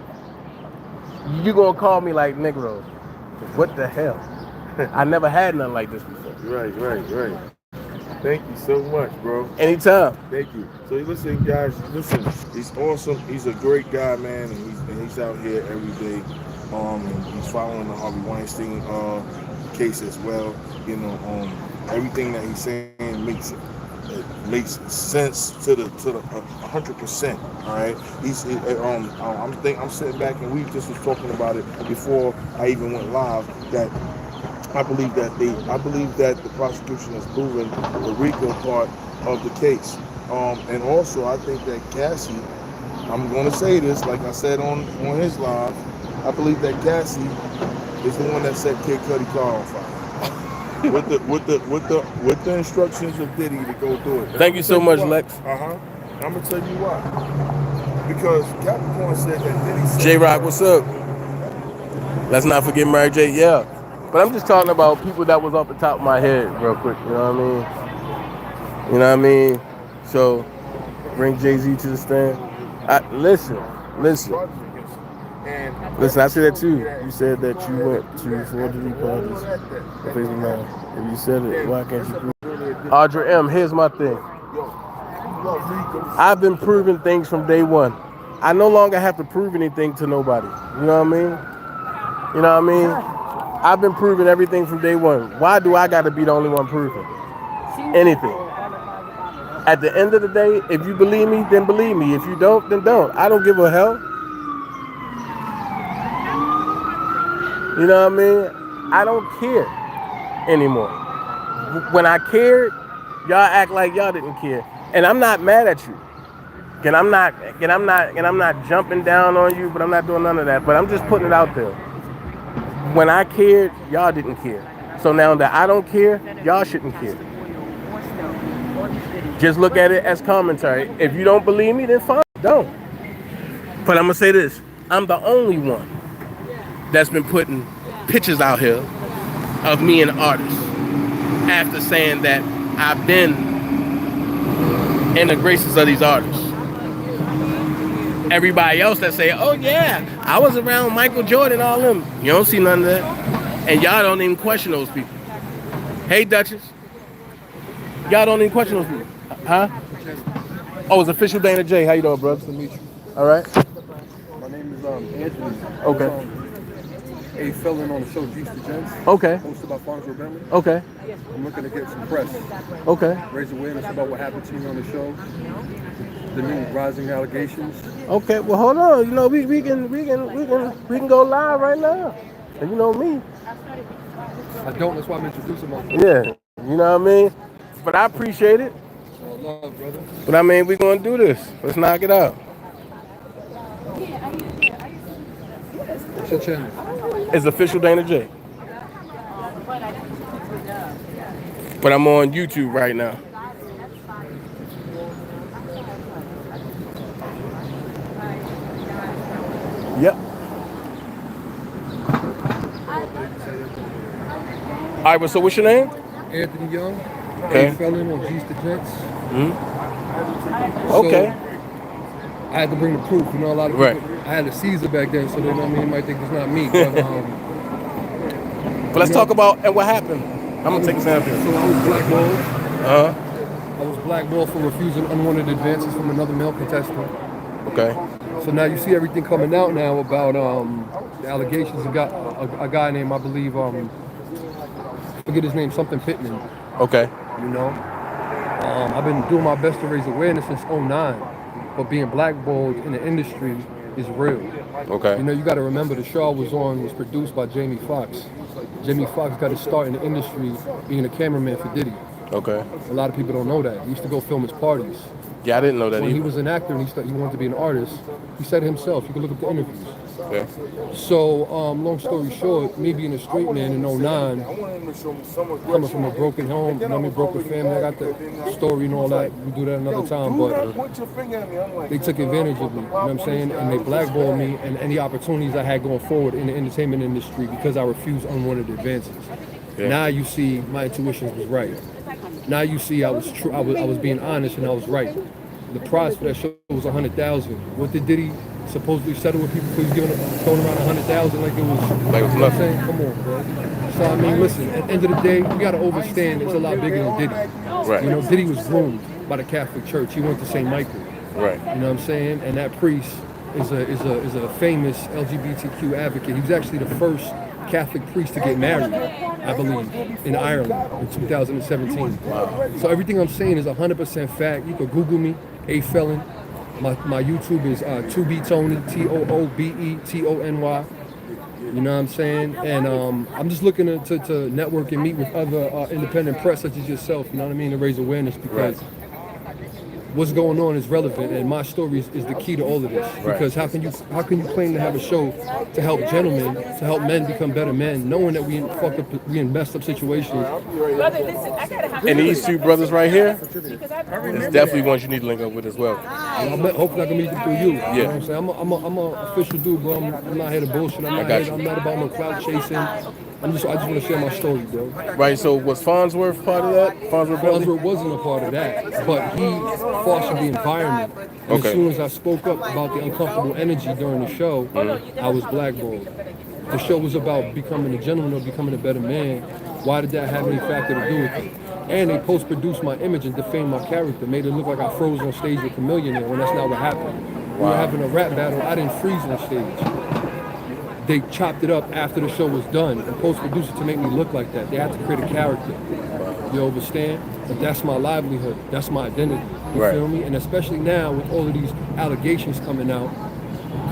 you gonna call me like Negro. What the hell? I never had nothing like this before. Right. Thank you so much, bro. Anytime. Thank you. So listen, guys, he's awesome. He's a great guy, man, and he's out here every day And he's following the Harvey Weinstein case as well. You know, everything that he's saying makes sense to the 100%. All right, I'm sitting back and we just was talking about it before I even went live that. I believe that the prosecution has proven the RICO part of the case, and also I think that Cassie, I'm going to say this like I said on his live, I believe that Cassie is the one that set Kid Cudi car on fire with the instructions of Diddy to go do it. Thank you so much, Lex. I'm gonna tell you why. Because Capricorn said that Diddy said. J-Rock, what's up? Let's not forget Mary J. Yeah. But I'm just talking about people that was off the top of my head real quick, you know what I mean? So, bring Jay-Z to the stand. Listen, I said that too. You said that you went to 4 Diddy parties. If you said it, why can't you prove it? Audra M, here's my thing. I've been proving things from day one. I no longer have to prove anything to nobody. You know what I mean? I've been proving everything from day one. Why do I got to be the only one proving anything? At the end of the day, if you believe me, then believe me. If you don't, then don't. I don't give a hell. You know what I mean? I don't care anymore. When I cared, y'all act like y'all didn't care. And I'm not mad at you. And I'm not jumping down on you, but I'm not doing none of that. But I'm just putting it out there. When I cared, y'all didn't care. So now that I don't care, y'all shouldn't care. Just look at it as commentary. If you don't believe me, then fine, don't. But I'm going to say this. I'm the only one that's been putting pictures out here of me and artists after saying that I've been in the graces of these artists. Everybody else that say, oh yeah, I was around Michael Jordan, all them. You don't see none of that. And y'all don't even question those people. Hey, Duchess. Y'all don't even question those people. Huh? Oh, it's official Dana J. How you doing, bro? Nice to meet you. All right. My name is Anthony. Okay. A felon on the show Juice the Gents. Okay. Hosted by Farnsworth Bentley. Okay. I'm looking to get some press. Okay. Raise awareness about what happened to me on the show. The new rising allegations. Okay, well hold on. You know, we can go live right now. And you know me. I don't, that's why I'm introducing myself. Yeah. You know what I mean? But I appreciate it. All love, brother. But I mean, we're gonna do this. Let's knock it out. What's your channel? It's official Dana J. But I'm on YouTube right now. Yep. All right, but so what's your name? Anthony Young. Okay. A felon on Juice the Gents. Okay. I had to bring the proof. You know, a lot of people. I had a Caesar back then, so they know me. They might think it's not me. But let's talk about what happened. I'm gonna take a sample. So I was blackballed. I was blackballed for refusing unwanted advances from another male contestant. Okay. So now you see everything coming out now about the allegations. A guy named, I believe, forget his name, something Pittman. Okay. You know, I've been doing my best to raise awareness since '09, but being blackballed in the industry is real. Okay. You know, you got to remember the show I was on was produced by Jamie Foxx. Jamie Foxx got his start in the industry being a cameraman for Diddy. Okay. A lot of people don't know that. He used to go film his parties. Yeah, I didn't know that When either. he was an actor and he wanted to be an artist, he said it himself. You can look at the interviews. Yeah. So, long story short, me being a straight man in '09, coming from a broken home, you know what I mean, broken family, I got the story and all that. We do that another time, but they took advantage of me, you know what I'm saying? And they blackballed me and any opportunities I had going forward in the entertainment industry because I refused unwanted advances. Yeah. Now you see my intuition was right. Now you see I was true. I was being honest and I was right. The price for that show was $100,000. What did Diddy supposedly settle with people? He was throwing around $100,000 like it was. Like it was nothing. You know what I'm saying? Come on, bro. So I mean, listen. At the end of the day, we gotta understand it's a lot bigger than Diddy. Right. You know, Diddy was groomed by the Catholic Church. He went to St. Michael. Right. You know what I'm saying? And that priest is a famous LGBTQ advocate. He was actually the first Catholic priest to get married, I believe, in Ireland in 2017. Wow. So everything I'm saying is 100% fact. You could Google me, A Felon. My YouTube is Toobetony, Toobetony. You know what I'm saying? And I'm just looking to network and meet with other independent press such as yourself, you know what I mean, to raise awareness, because what's going on is relevant, and my story is the key to all of this. Because how can you claim to have a show to help gentlemen, to help men become better men, knowing that we in messed up situations? And these two brothers right here is definitely ones you need to link up with as well. Hopefully I can meet them through you. Yeah. You know what I'm saying? I'm an official dude, bro. I'm not here to bullshit. I'm not about no clout chasing. I just want to share my story, bro. Right, so was Farnsworth part of that? Farnsworth wasn't a part of that, but he fostered the environment. And as soon as I spoke up about the uncomfortable energy during the show, I was blackballed. The show was about becoming a gentleman or becoming a better man. Why did that have any factor to do with it? And they post-produced my image and defamed my character, made it look like I froze on stage with Chameleon when that's not what happened. We were having a rap battle, I didn't freeze on stage. They chopped it up after the show was done and post-produced it to make me look like that. They had to create a character. You understand? But that's my livelihood. That's my identity. You feel me? And especially now with all of these allegations coming out,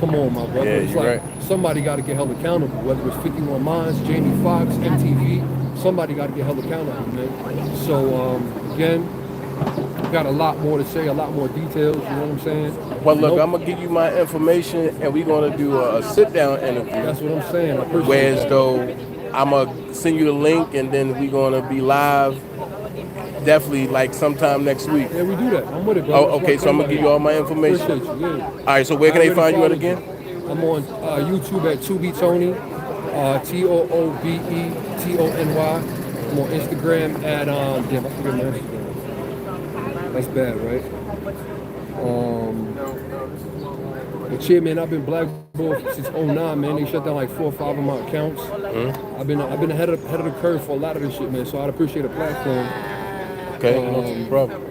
come on, my brother. It's like somebody got to get held accountable, whether it's 51 Minds, Jamie Foxx, MTV. Somebody got to get held accountable, man. So, again, got a lot more to say, a lot more details, you know what I'm saying? Well, look, I'm going to give you my information, and we're going to do a sit-down interview. That's what I'm saying. I appreciate Whereas that. though, I'm going to send you the link, and then we're going to be live definitely like sometime next week. Yeah, we do that. I'm with it, bro. Oh, okay, so I'm going to give you all my information. Appreciate you, yeah. All right, so where can they find you at again? I'm on YouTube at Toobetony, Toobetony. I'm on Instagram at, damn, I forget my Instagram. That's bad, right? But yeah, man, I've been blackballed since 2009, man. They shut down like 4 or 5 of my accounts. I've been ahead of the curve for a lot of this shit, man. So I'd appreciate a platform. Okay, no problem.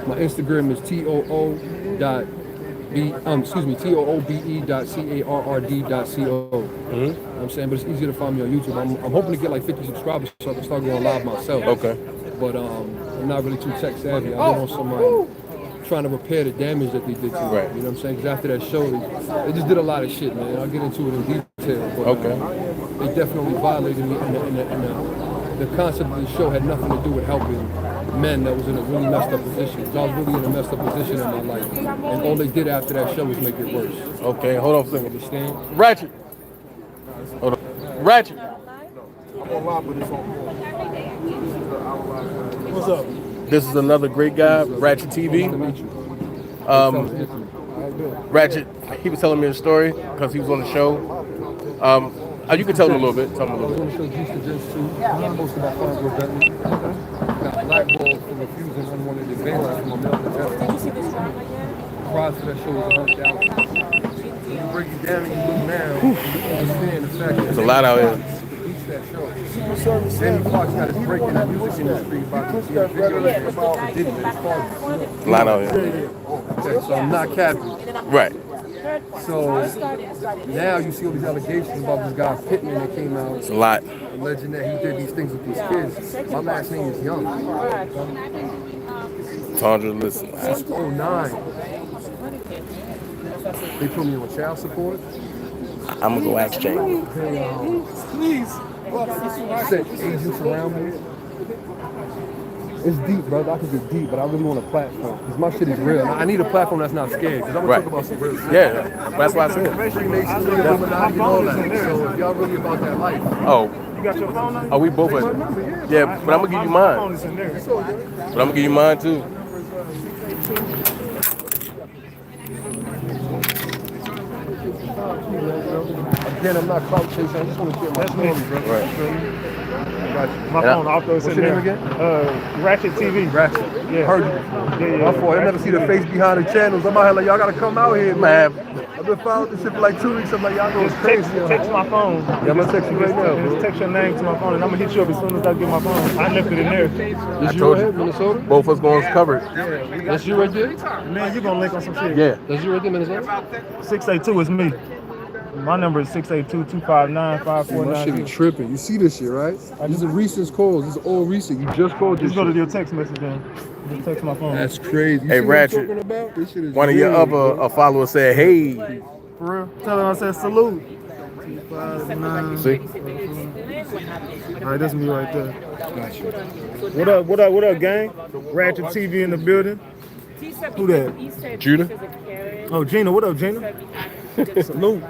My Instagram is TOOBE.CARRD.CO. I'm saying, but it's easier to find me on YouTube. I'm hoping to get like 50 subscribers so I can start going live myself. Okay. But I'm not really too tech savvy. I've been on some trying to repair the damage that they did to me. Right. You know what I'm saying? Because after that show, they just did a lot of shit, man. I'll get into it in detail. But they definitely violated me, and the concept of the show had nothing to do with helping men that was in a really messed up position. 'Cause I was really in a messed up position in my life. And all they did after that show was make it worse. Okay, hold on a second. Understand? Ratchet. Hold on. Ratchet. What's up? This is another great guy, Ratchet TV. Ratchet, he was telling me a story because he was on the show. You can tell him a little bit. Tell him a I was little on bit. the show Juice to Gents too. Hosted by Farnsworth Bentley. Got blackballed for refusing unwanted advances from a male contestant. Prize for that show was $100,000. When you break it down and you look now, you understand the fact that There's a lot out here. that show. Jamie Foxx got his break in the music industry about the video about Diddy and his father. A lot out here. Okay, so I'm not capping. Right. So now you see all these allegations about this guy Pittman that came out. It's a lot. Alleging that he did these things with these kids. My last name is Young. Tandra, listen. Since 2009. They put me on child support. I'm going to go ask Jamie. Please. Sent agents around me. It's deep, brother. I can get deep, but I really want a platform. Because my shit is real. I need a platform that's not scared. Because I'm going to talk about some real shit. Yeah, that's why I said it. Frenemies Nation, Illuminati, and all that. So if y'all really about that life. Oh. You got your phone number? Oh, we both at it. Yeah, but I'm going to give you mine. But I'm going to give you mine, too. Again, I'm not clout chasing. I just want to share my story, bro. Right. My phone, I'll throw it in What's your name there. again? Ratchet TV. Ratchet. Yeah. Heard you. Yeah. My fault. I never see the face behind the channels. I'm out here like, y'all got to come out here, man. I've been following this shit for like 2 weeks. I'm like, y'all going crazy. Text my phone. Yeah, I'm gonna text you right now, bro. Just text your name to my phone, and I'm gonna hit you up as soon as I get my phone. I left it in there. That's you right here, Minnesota? Both of us going covered. That's you right there? Man, you gonna link on some shit. Yeah. That's you right there, Minnesota? 682 is me. My number is 682-259-5492. My shit be tripping. You see this shit, right? These are recent calls. This is all recent. You just called this Just go to shit. your text message then. Just text my phone. That's crazy. You Hey, see what I'm Ratchet. talking about? This shit is One of your real, other bro. followers said, "Hey." For real? Tell them I said salute. 259. See? All right, that's me right there. What up, what up, what up, gang? Ratchet TV in the building. Who that? Judah. Oh, Gina. What up, Gina? Salute.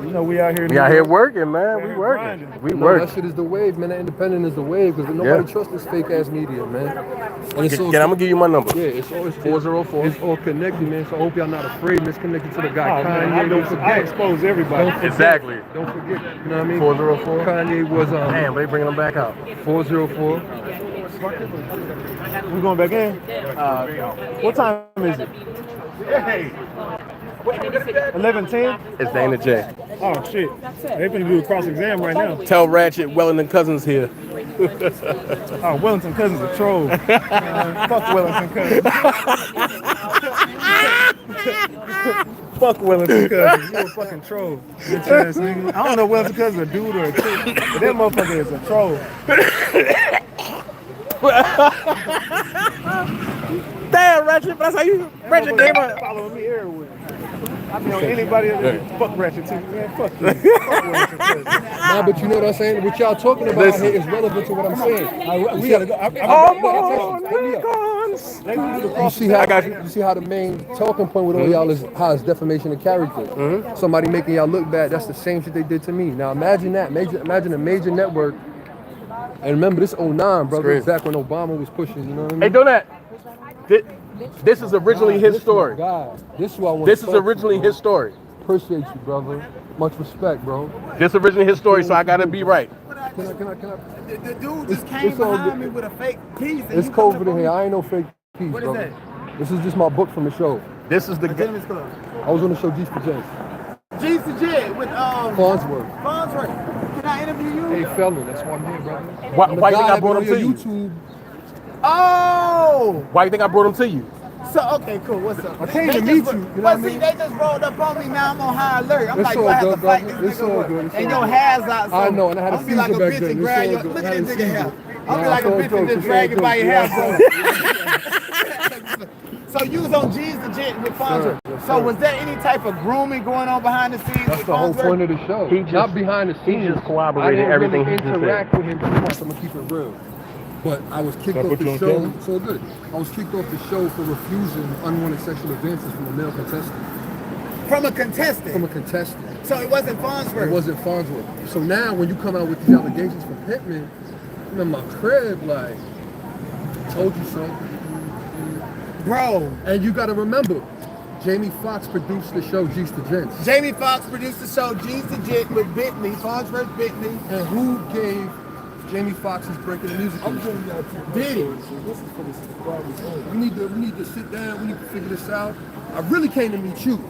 You know we out here. We out here working, man. We working. We No, working. that shit is the wave, man. That independent is the wave because nobody trusts this fake ass media, man. And it's I'm gonna give you my number. Yeah, it's always 404. It's all connected, man. So I hope y'all not afraid. It's connected to the guy Oh, man, Kanye. Don't I forget. expose everybody. Don't forget. Exactly. Don't forget. You know what I mean? 404. Kanye was Damn, they bringing them back out. 404. We going back in? What time is it? 11:10. It's Dana J. Oh shit! They finna do a cross exam right now. Tell Ratchet Wellington Cousins here. Oh, Wellington Cousins a troll. Fuck Wellington Cousins. Fuck Wellington Cousins. You a fucking troll. Bitch ass nigga. I don't know if Wellington Cousins a dude or a chick, but that motherfucker is a troll. Damn, Ratchet, that's how you. Ratchet gave up. Following me everywhere. I be on anybody that fuck Ratchet too. Man, fuck you. Fuck Wellington Cousins. Nah, but you know what I'm saying? What y'all talking about Listen. here is relevant to what I'm saying. We gotta go. You see how the main talking point with all y'all is how it's defamation of character. Somebody making y'all look bad. That's the same shit they did to me. Now imagine that. Imagine a major network. And remember, this 09, brother, crazy. back when Obama was pushing. You know what I mean? Hey, Donut. This is originally his story. God, this is what I want. This is originally his story. Appreciate you, brother. Much respect, bro. This originally his story, so I gotta be right. Can I? The dude just came behind me with a fake piece. It's COVID in here. I ain't no fake piece, What is bro. that? This is just my book from the show. This is the Gentlemen's Club. I was on the show G's for Gents. G's to J with Farnsworth. Farnsworth. Can I interview you? Hey, fella, that's why I'm here, brother. Why I'm you the think guy I brought him on to your you? YouTube. Oh! Why you think I brought him to you? So, okay, cool. What's up? I came to They meet just- you, you know But what I see, mean? they just rolled up on me. Now I'm on high alert. I'm It's like, all do I have good, to fight brother. this It's nigga? all What? good. It's And all your good. hands out. So I know, and I had a I'm be like a seizure back bitch then. and It's grab all your. good. Look I at had this a nigga seizure. hair. I'll be Nah, like it's a all bitch and jokes. just It's drag all it by jokes. your Yeah, hair. So you was on G's the Jet with Farnsworth. Yes, So sir. was there any type of grooming going on behind the scenes? That's with the whole Farnsworth? point of the show. Not behind the scenes. just corroborated I didn't everything really he just interact with him too much. I'm gonna keep it real. But I was kicked Can I off put the you on show. camera? So good. I was kicked off the show for refusing unwanted sexual advances from a male contestant. From a contestant. From a contestant. So it wasn't Farnsworth. It wasn't Farnsworth. So now when you come out with these allegations from Pittman, I'm in my crib like, told you so. Bro. And you gotta remember, Jamie Foxx produced the show G's to Gents. Jamie Foxx produced the show G's the Jet with Bentley. Farnsworth Bentley. And who gave Jamie Foxx's breaking the music industry? Did he? We need to sit down, we need to figure this out. I really came to meet you.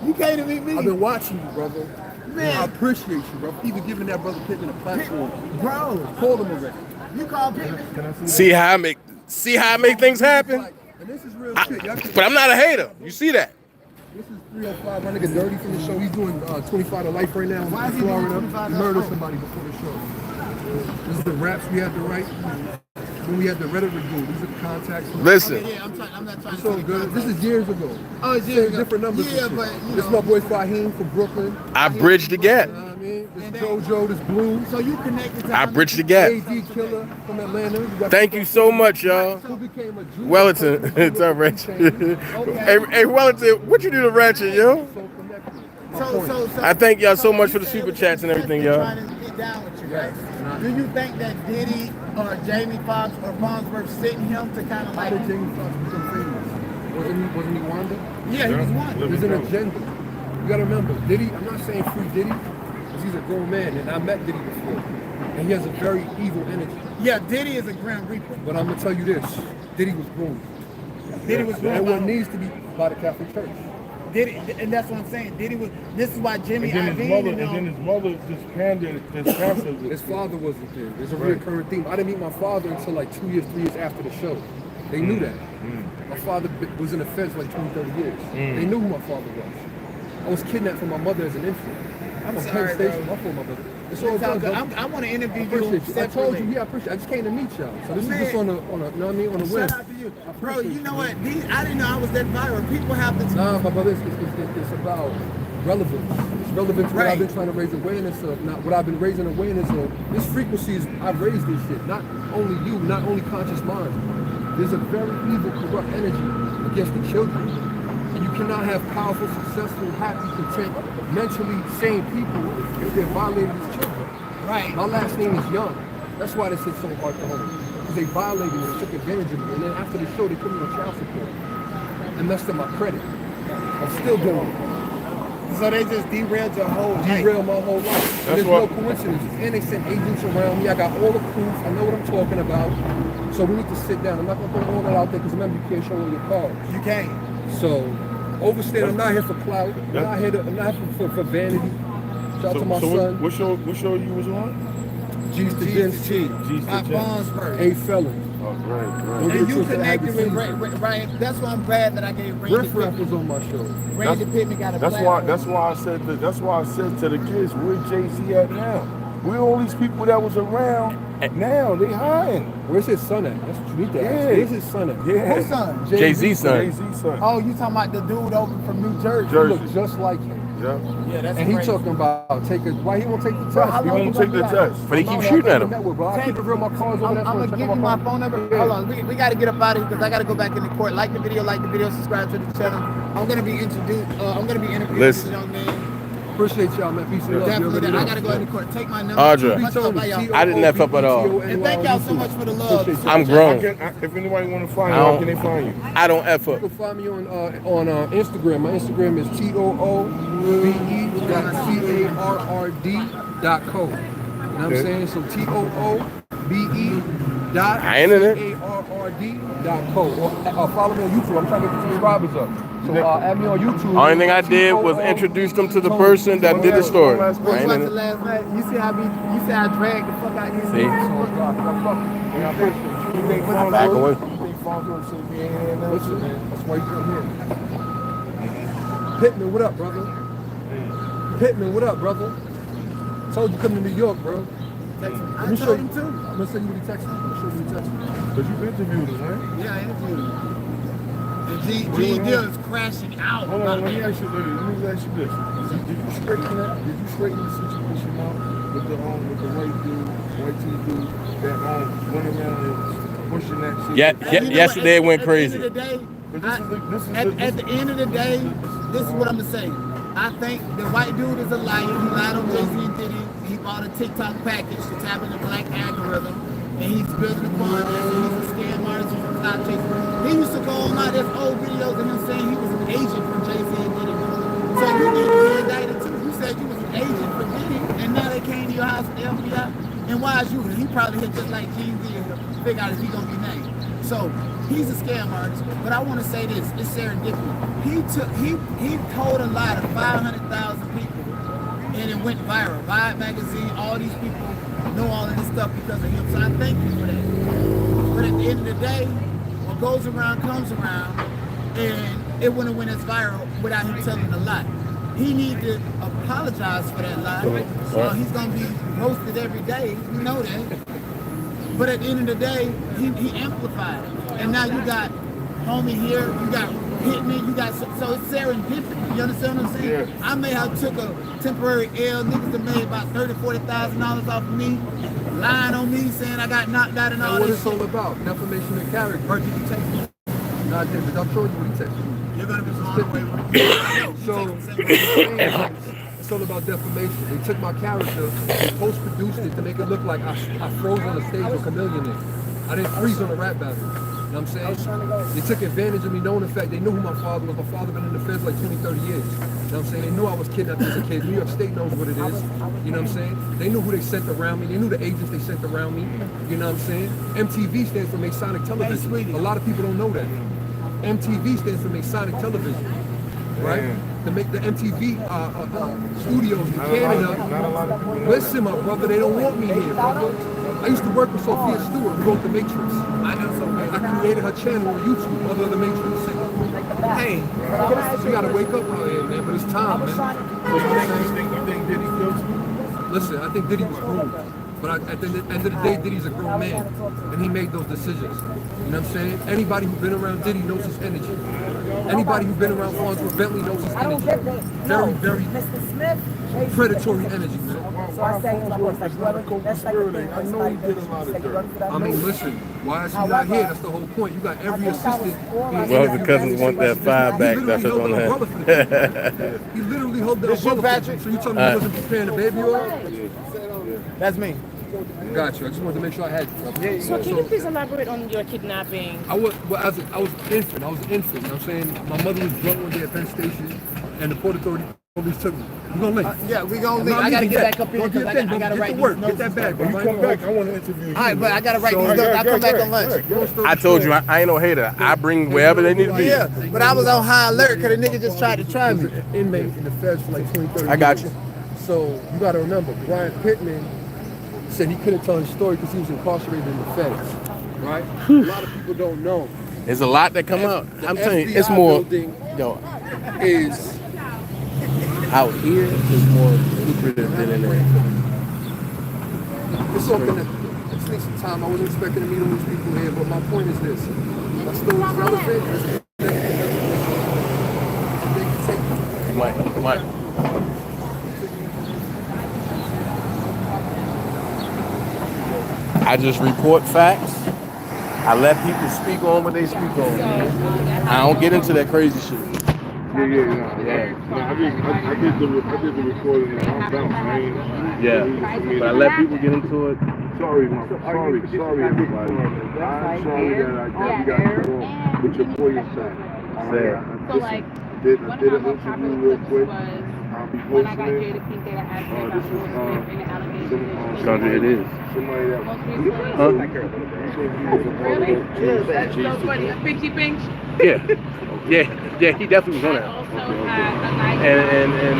You came to meet me. I've been watching you, brother. Man. I appreciate you, bro. Even giving that brother Pittman a platform. Bro. Call him already. You called Pittman. See how I make things happen? And this is real shit. Y'all can- But I'm not a hater. You see that? This is 305. My nigga Dirty from the show. He's doing 25 to life right now. Why is he in doing Florida. 25 He to murdered life? somebody before the show. This is the raps we had to write when we had the Reddit review. These are the contacts. Listen, Yeah, I'm not trying It's to all say good. This is years ago. Oh, it's Same years ago. different numbers. and Yeah, shit. but, you This is know. my boy Fahim from Brooklyn. I bridged the gap. You know what I mean? This And JoJo, this Blue. So you connected to I bridged the gap. AD Killer from Atlanta. You got Thank you so much, y'all. Who became a Jew. Wellington, it's up, Ratchet. Hey, Wellington, what you do to Ratchet, yo? So I thank y'all so much for the super chats and everything, y'all. Trying to get down with you, right? Do you think that Diddy or Jamie Foxx or Farnsworth sitting him to kind of How like? did Jamie Foxx become famous? Wasn't he Wanda? Yeah, he was one. There's an agenda. You gotta remember, Diddy, I'm not saying free Diddy, because he's a grown man, and I met Diddy before. And he has a very evil energy. Yeah, Diddy is a Grim Reaper. But I'm gonna tell you this, Diddy was groomed. Diddy was And groomed what by- needs to be by the Catholic Church. and that's what I'm saying. Diddy was. This is why Jimmy And Iovine then his mother just pandered this cancer. His father wasn't there. There's a recurring theme. I didn't meet my father until like 2 years, 3 years after the show. They knew that. My father was in the feds for like 20, 30 years. They knew who my father was. I was kidnapped from my mother as an infant. I'm From sorry, Penn Station. bro. My fault, my brother. It's It's all all good, good. brother. I want to interview I you appreciate you. I told separately. you, yeah, I appreciate. I just came to meet y'all. So this Man. is just on a, you know what I mean, on a whim. Shout out to you, bro. You know what? I didn't know I was that viral. People have to. Nah, my brother, it's about relevance. It's relevant to what I've been trying to raise awareness of. Not what I've been raising awareness of. This frequency is, I've raised this shit. Not only you, not only conscious minds. There's a very evil, corrupt energy against the children. And you cannot have powerful, successful, happy, content, mentally sane people if they're violating these children. Right. My last name is Young. That's why this is so hard to hold. Because they violated me, they took advantage of me. And then after the show, they put me on child support. And messed up my credit. I'm still doing it. So they just derailed your whole life. Derailed my whole life. There's no coincidences. And they sent agents around me. I got all the proof. I know what I'm talking about. So we need to sit down. I'm not going to put all that out there because remember, you can't show all your cards. You can't. So, overstand, I'm not here for clout. I'm not here for vanity. Shout out to my son. What show you was on? G's to Jen's T. My phone's first. A felon. Oh, right. And you connected with Ryan. That's why I'm glad that I gave Randy Riff Raff was on my show. Randy Pittman got a That's platform. why I said to the kids, where Jay-Z at now? Where all these people that was around now? They hiding. Where's his son at? That's what you need to ask. Yeah. Where's his son at? Yeah. Whose son? Jay-Z's son. Jay-Z's son. Oh, you talking about the dude over from New Jersey? He look just like him. Yeah. Yeah, that's And he crazy. talking about why he won't take the test? how He long won't take the test. But he keeps shooting at him. I keep reveal my cards over I'm that gonna give you my phone number. Hold on, we got to get up out of here because I got to go back in the court. Like the video, subscribe to the channel. I'm gonna be interviewing this young man. Appreciate y'all, man. Peace and love. Definitely, I got to go in the court. Take my number. Audra, Much love by y'all. I didn't F up at all. And thank y'all so much for the love. I'm grown. If anybody want to find you, how can they find you? I don't F up. You can find me on Instagram. My Instagram is TOOBE.CARRD.co. You know what I'm saying? So TOOBE.CARRD.co. Or follow me on YouTube. I'm trying to get some subscribers up. So add me on YouTube. Only thing I did was introduce them to the person that did the story. What's I like ain't the in it. last night? You see I dragged the fuck out of you. See? Back away. Listen, that's why you come here. Pittman, what up, brother? Pittman, what up, brother? Told you come to New York, bro. I told him too. I'm gonna send you the text. I'm gonna show you the text. Because you interviewed him, right? Yeah, I interviewed him. And G Dill is crashing out. Hold on, let me ask you this. Did you straighten the situation out with the white TV that went around and pushing that shit? Yesterday it went crazy. At the end of the day, this is what I'm gonna say. I think the white dude is a liar. He lied on Jay-Z and Diddy. He bought a TikTok package to tap in the black algorithm. And he's building a farm. He's a scam artist. He's a clout chaser. He used to go on out there's old videos of him saying he was an agent for Jay-Z and Diddy. So you need to be indicted too. You said you was an agent for Diddy, and now they came to your house with the FBI. And why is you? He probably hit just like Jay-Z and figure out if he gonna be named. So he's a scam artist. But I want to say this: it's serendipity. He told a lie to 500,000 people, and it went viral. Vibe magazine, all these people know all of this stuff because of him. So I thank you for that. But at the end of the day, what goes around comes around, and it wouldn't went as viral without him telling a lie. He needs to apologize for that lie. He's gonna be roasted every day. You know that. But at the end of the day, he amplified it. And now you got homie here, you got Hitman, you got so it's serendipity. You understand what I'm saying? Yeah. I may have took a temporary L. Niggas have made about $30,000-$40,000 off of me, lying on me, saying I got knocked out and all What this it's shit. all about? Defamation of character. Bert, did you text me? No, I didn't, but I'll show you what he texted me. You're gonna be blown away with me. So it's all about defamation. They took my character, they post-produced it to make it look like I froze on the stage with Chameleon. I didn't freeze on a rap battle. You know what I'm saying? They took advantage of me knowing the fact they knew who my father was. My father been in the feds like 20, 30 years. You know what I'm saying? They knew I was kidnapped as a kid. New York State knows what it is. You know what I'm saying? They knew who they sent around me. They knew the agents they sent around me. You know what I'm saying? MTV stands for Masonic Television. A lot of people don't know that. MTV stands for Masonic Television. right? To make the MTV studios in Canada. Listen, my brother, they don't want me here, brother. I used to work with Sophia Stewart, who wrote The Matrix. I know Sophia. I created her channel on YouTube, Mother of the Matrix. Hey, so you gotta wake up out here, man. But it's time, man. You think Diddy killed? Listen, I think Diddy was grown. But at the end of the day, Diddy's a grown man. And he made those decisions. You know what I'm saying? Anybody who's been around Diddy knows his energy. Anybody who's been around Fonz Bentley knows his energy. Very, very predatory energy, man. So I say, I know he did a lot of dirt. I mean, listen, why is he not here? That's the whole point. You got every assistant. Well, the cousins want that 5 back. That's what's on that. He literally held that umbrella for him. So you tell me he wasn't preparing the baby oil? That's me. Got you. I just wanted to make sure I had you. So can you please elaborate on your kidnapping? I was an infant. You know what I'm saying? My mother was drunk one day at Penn Station, and the Port Authority police took me. You gonna leave? Yeah, we gonna leave. I gotta get back up here because I gotta write these notes. Get that bag. When you come back, I want to interview you. All right, but I gotta write these notes. I'll come back on lunch. I told you, I ain't no hater. I bring wherever they need to be. Yeah, but I was on high alert because the nigga just tried to try me. Inmate in the feds for like 20, 30 I got years. you. So you gotta remember, Brian Pittman said he couldn't tell his story because he was incarcerated in the feds. Right? A lot of people don't know. There's a lot that come out. I'm telling you, it's FBI more. building Yo, is out here is more lucrative than in there. It's all gonna take some time. I wasn't expecting to meet all these people here, but my point is this. My story is relevant. Mike. I just report facts. I let people speak on what they speak on. I don't get into that crazy shit. Yeah. No, I did the recording and I'm bounced. I ain't. Yeah, but I let people get into it. Sorry, everybody. I'm sorry that we got you wrong with your poison side. So like, Did one an of my most interview popular real clips quick. was I'll be when I got posting Jada it. Pinkett asked me about This Will is Smith and the allegations. Sandra, it is. Somebody that Most recently, Huh? so funny, Pinchy Pinch. Yeah, he definitely was on I there. also had a nice And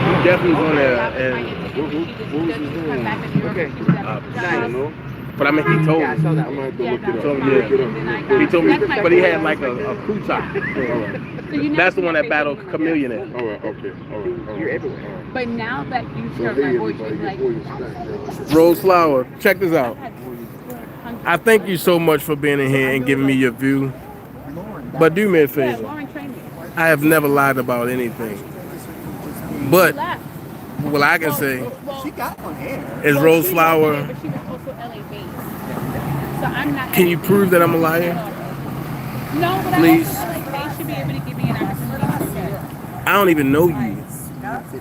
he definitely was on there. And what was his name? but I mean, he told me. I'm gonna have to look it up. Told me, He told me, but he had like a crew top. That's the one that battled Chameleon in. All right, okay, all right. You're everywhere. But now that you've So heard hey, my voice, everybody, it's your like, boy is back. Rose Flower, check this out. I thank you so much for being in here and giving me your view. But do me a favor. Lauren trained me. I have never lied about anything. But what I can say She got on air. is Rose Flower. But she was also LA based. So I'm not. Can you prove that I'm a liar? No, but Please. I also feel like they should be able to give me an opportunity to say it. I don't even know you.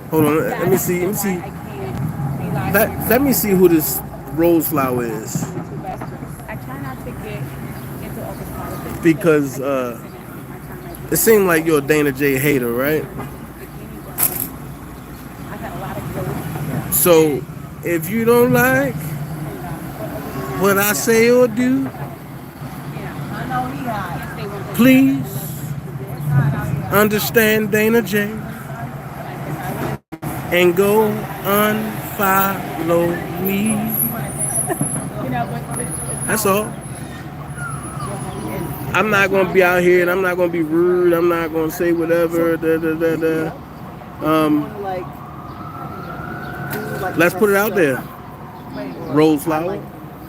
Hold on, let me see. I can't be lied Let me see who this Rose Flower is. I try not to get into office politics Because it seemed like you're a Dana J hater, right? I've had a lot of growth. So if you don't like what I say or do, please understand Dana J and go unfollow me. That's all. I'm not gonna be out here and I'm not gonna be rude. I'm not gonna say whatever. Let's put it out there. Rose Flower.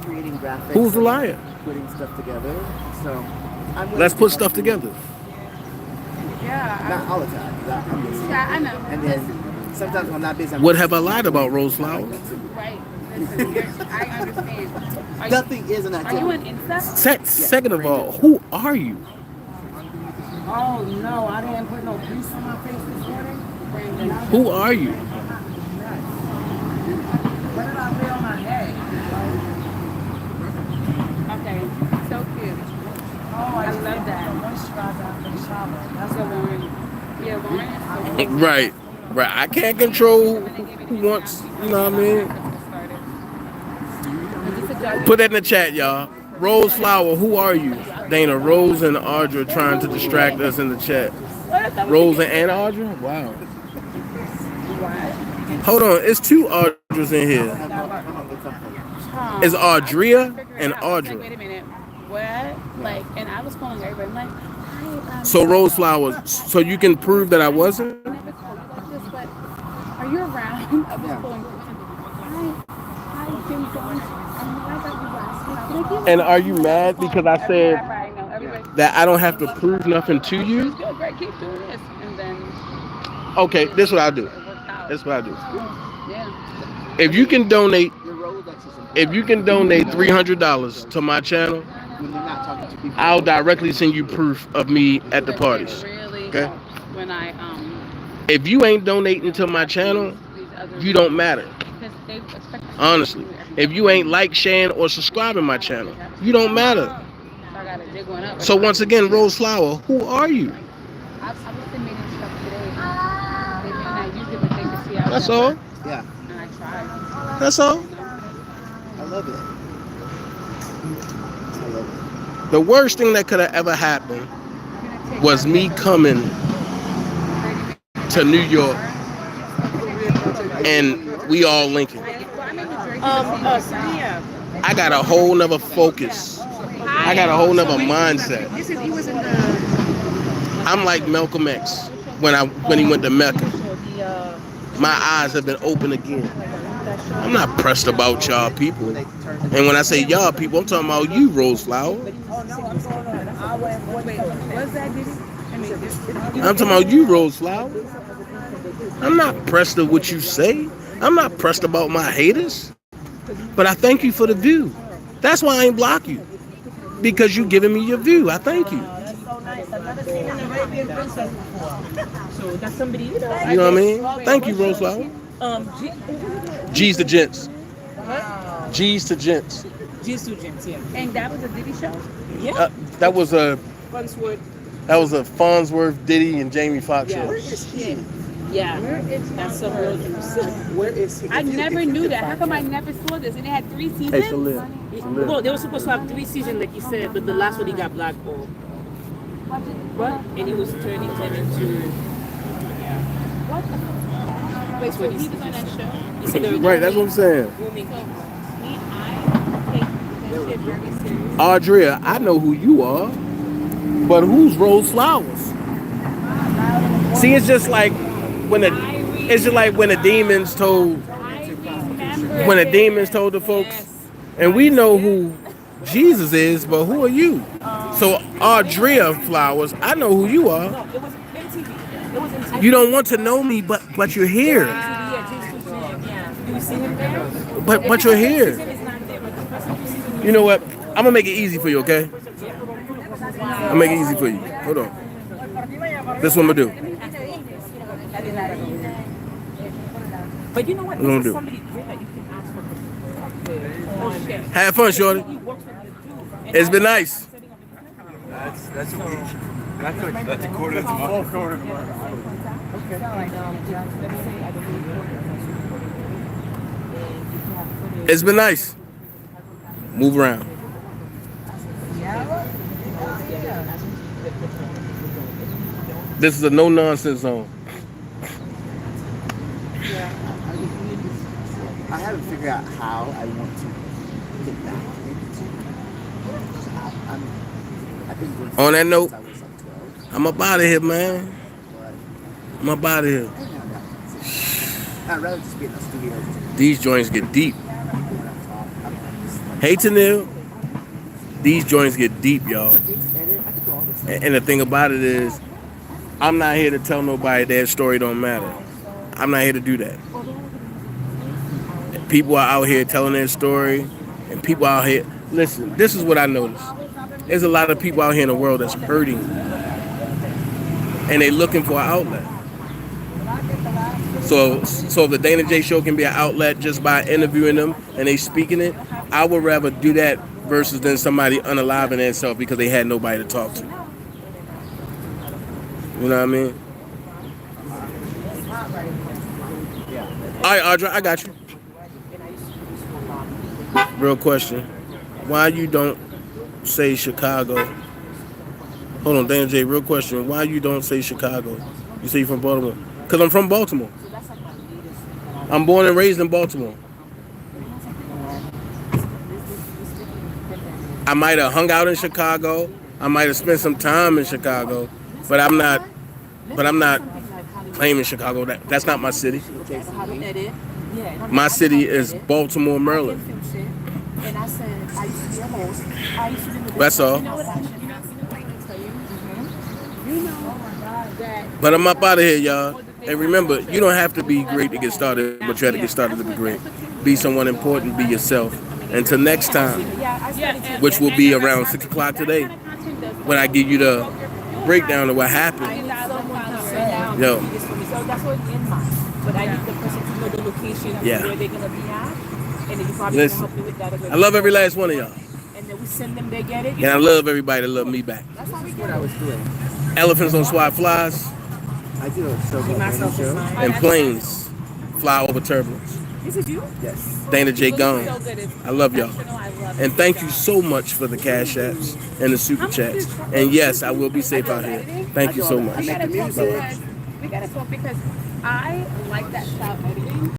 Creating graphics. Who's the liar? Putting stuff together. So Let's put stuff together. Yeah, Not all the time. I'm busy. I know. And then sometimes when I'm not busy, I'm What have I lied about, Rose Flower? Right. Listen, I understand. Nothing is an Are you activity. an incest? Second of all, who are you? Oh no, I didn't put no grease on my face this morning. Who are you? What did I wear on my head? Okay. So cute. Oh, I love that. Moisturizer after the shower. That's So Lauren. Yeah, Lauren is so Right. I can't control who wants, you know what I mean? Put that in the chat, y'all. Rose Flower, who are you? Dana, Rose and Audra trying to distract us in the chat. Rose and Audra? Wow. Hold on, it's two Audras in here. It's Audria and Audra. Wait a minute. What? Like, and I was calling everybody. I'm like, hi. So Rose Flowers. So you can prove that I wasn't? I never called you like this, but are you around? I was calling. Hi, Jim Jones. I'm glad that you asked me. Can I give And are you mad because I said everybody. that I don't have to prove nothing to you? It's good, great. Keep doing this, and then Okay, this is what I'll do. it worked out. This is what I'll do. Yeah. If you can donate $300 to my channel, I'll directly send you proof of me at the parties. Really Okay? When I If you ain't donating to my channel, you don't matter. because they expect Honestly. If you ain't like, sharing, or subscribing my channel, you don't matter. So I gotta dig one up. So once again, Rose Flower, who are you? I was submitting stuff today. They may not use it, but they can see how That's it all. works. Yeah, And I tried. That's all. I love it. I love it. The worst thing that could have ever happened was me coming to New York and we all linking. Yeah. I got a whole nother focus. I got a whole nother mindset. This is, he was in the I'm like Malcolm X when he went to Mecca. My eyes have been opened again. I'm not pressed about y'all people. And when I say y'all people, I'm talking about you, Rose Flower. I'm talking about you, Rose Flower. I'm not pressed of what you say. I'm not pressed about my haters. But I thank you for the view. That's why I ain't block you. Because you giving me your view. I thank you. so that's somebody You know what I mean? Thank you, Rose Flower. G's to gents. G's to gents. G's to Gents, yeah. And that was a Diddy show? Yeah. That was a Farnsworth. Farnsworth, Diddy, and Jamie Foxx show. Yeah. That's some real juice. Where is he? I never knew that. How come I never saw this? And it had 3 seasons? Hey, Salil. Well, they were supposed to have 3 seasons, like you said, but the last one he got blackballed. What? And he was turning them into. What the Wait, so he was on that show? He said they were Right, that's what I'm saying. booming. Me and I take that shit very serious. Audria, I know who you are, but who's Rose Flowers? See, it's just like when the demons told the folks, and we know who Jesus is, but who are you? So Audria Flowers, I know who you are. No, it was MTV. It was MTV. You don't want to know me, but you're here. Yeah, G's to Gents, yeah. Do you see him there? But you're here. Season is not there, but the first 2 seasons. You know what? I'm gonna make it easy for you, okay? I'll make it easy for you. Hold on. This is what I'm gonna do. But you know what? What I'm This is gonna do? somebody great that you can ask for. Have fun, shorty. He works with the dude. And It's been nice. That's a quarter of the full quarter. It's been nice. Move around. This is a no nonsense zone. I haven't figured out how I want to get back into. I've been doing On that note, since I was like 12. I'm up out of here, man. But I'm up out of here. I'd rather just be in the studio. These joints get deep. When I'm talking. Hey, Tanil. These joints get deep, y'all. And the thing about it is, I'm not here to tell nobody their story don't matter. I'm not here to do that. People are out here telling their story, and people out here. Listen, this is what I noticed. There's a lot of people out here in the world that's hurting, and they looking for an outlet. So if the Dana J Show can be an outlet just by interviewing them and they speaking it, I would rather do that versus than somebody unaliving themselves because they had nobody to talk to. You know what I mean? All right, Audra, I got you. Real question. Why you don't say Chicago Hold on, Dan J, real question. Why you don't say Chicago? You say you're from Baltimore? Because I'm from Baltimore. I'm born and raised in Baltimore. I might have hung out in Chicago. I might have spent some time in Chicago, but I'm not claiming Chicago. That's not my city. My city is Baltimore, Maryland. That's all. But I'm up out of here, y'all. And remember, you don't have to be great to get started, but you have to get started to be great. Be someone important, be yourself. Until next time, which will be around 6 o'clock today, when I give you the breakdown of what happened. Yo. But I need the person to know the location Yeah. where they're gonna be at, and then you probably Listen, can help me with that. I love every last one of y'all. And then we send them, they get it. And I love everybody that love me back. That's how we get it. Elephants don't swat flies, I do a show. Myself is mine. and planes fly over turbulence. This is you? Yes. Dana J. Gone. So good. I love y'all. I love And thank you so much for the cash apps and the super chats. And yes, I will be safe out here. Thank you so much. We gotta talk because I like that style editing.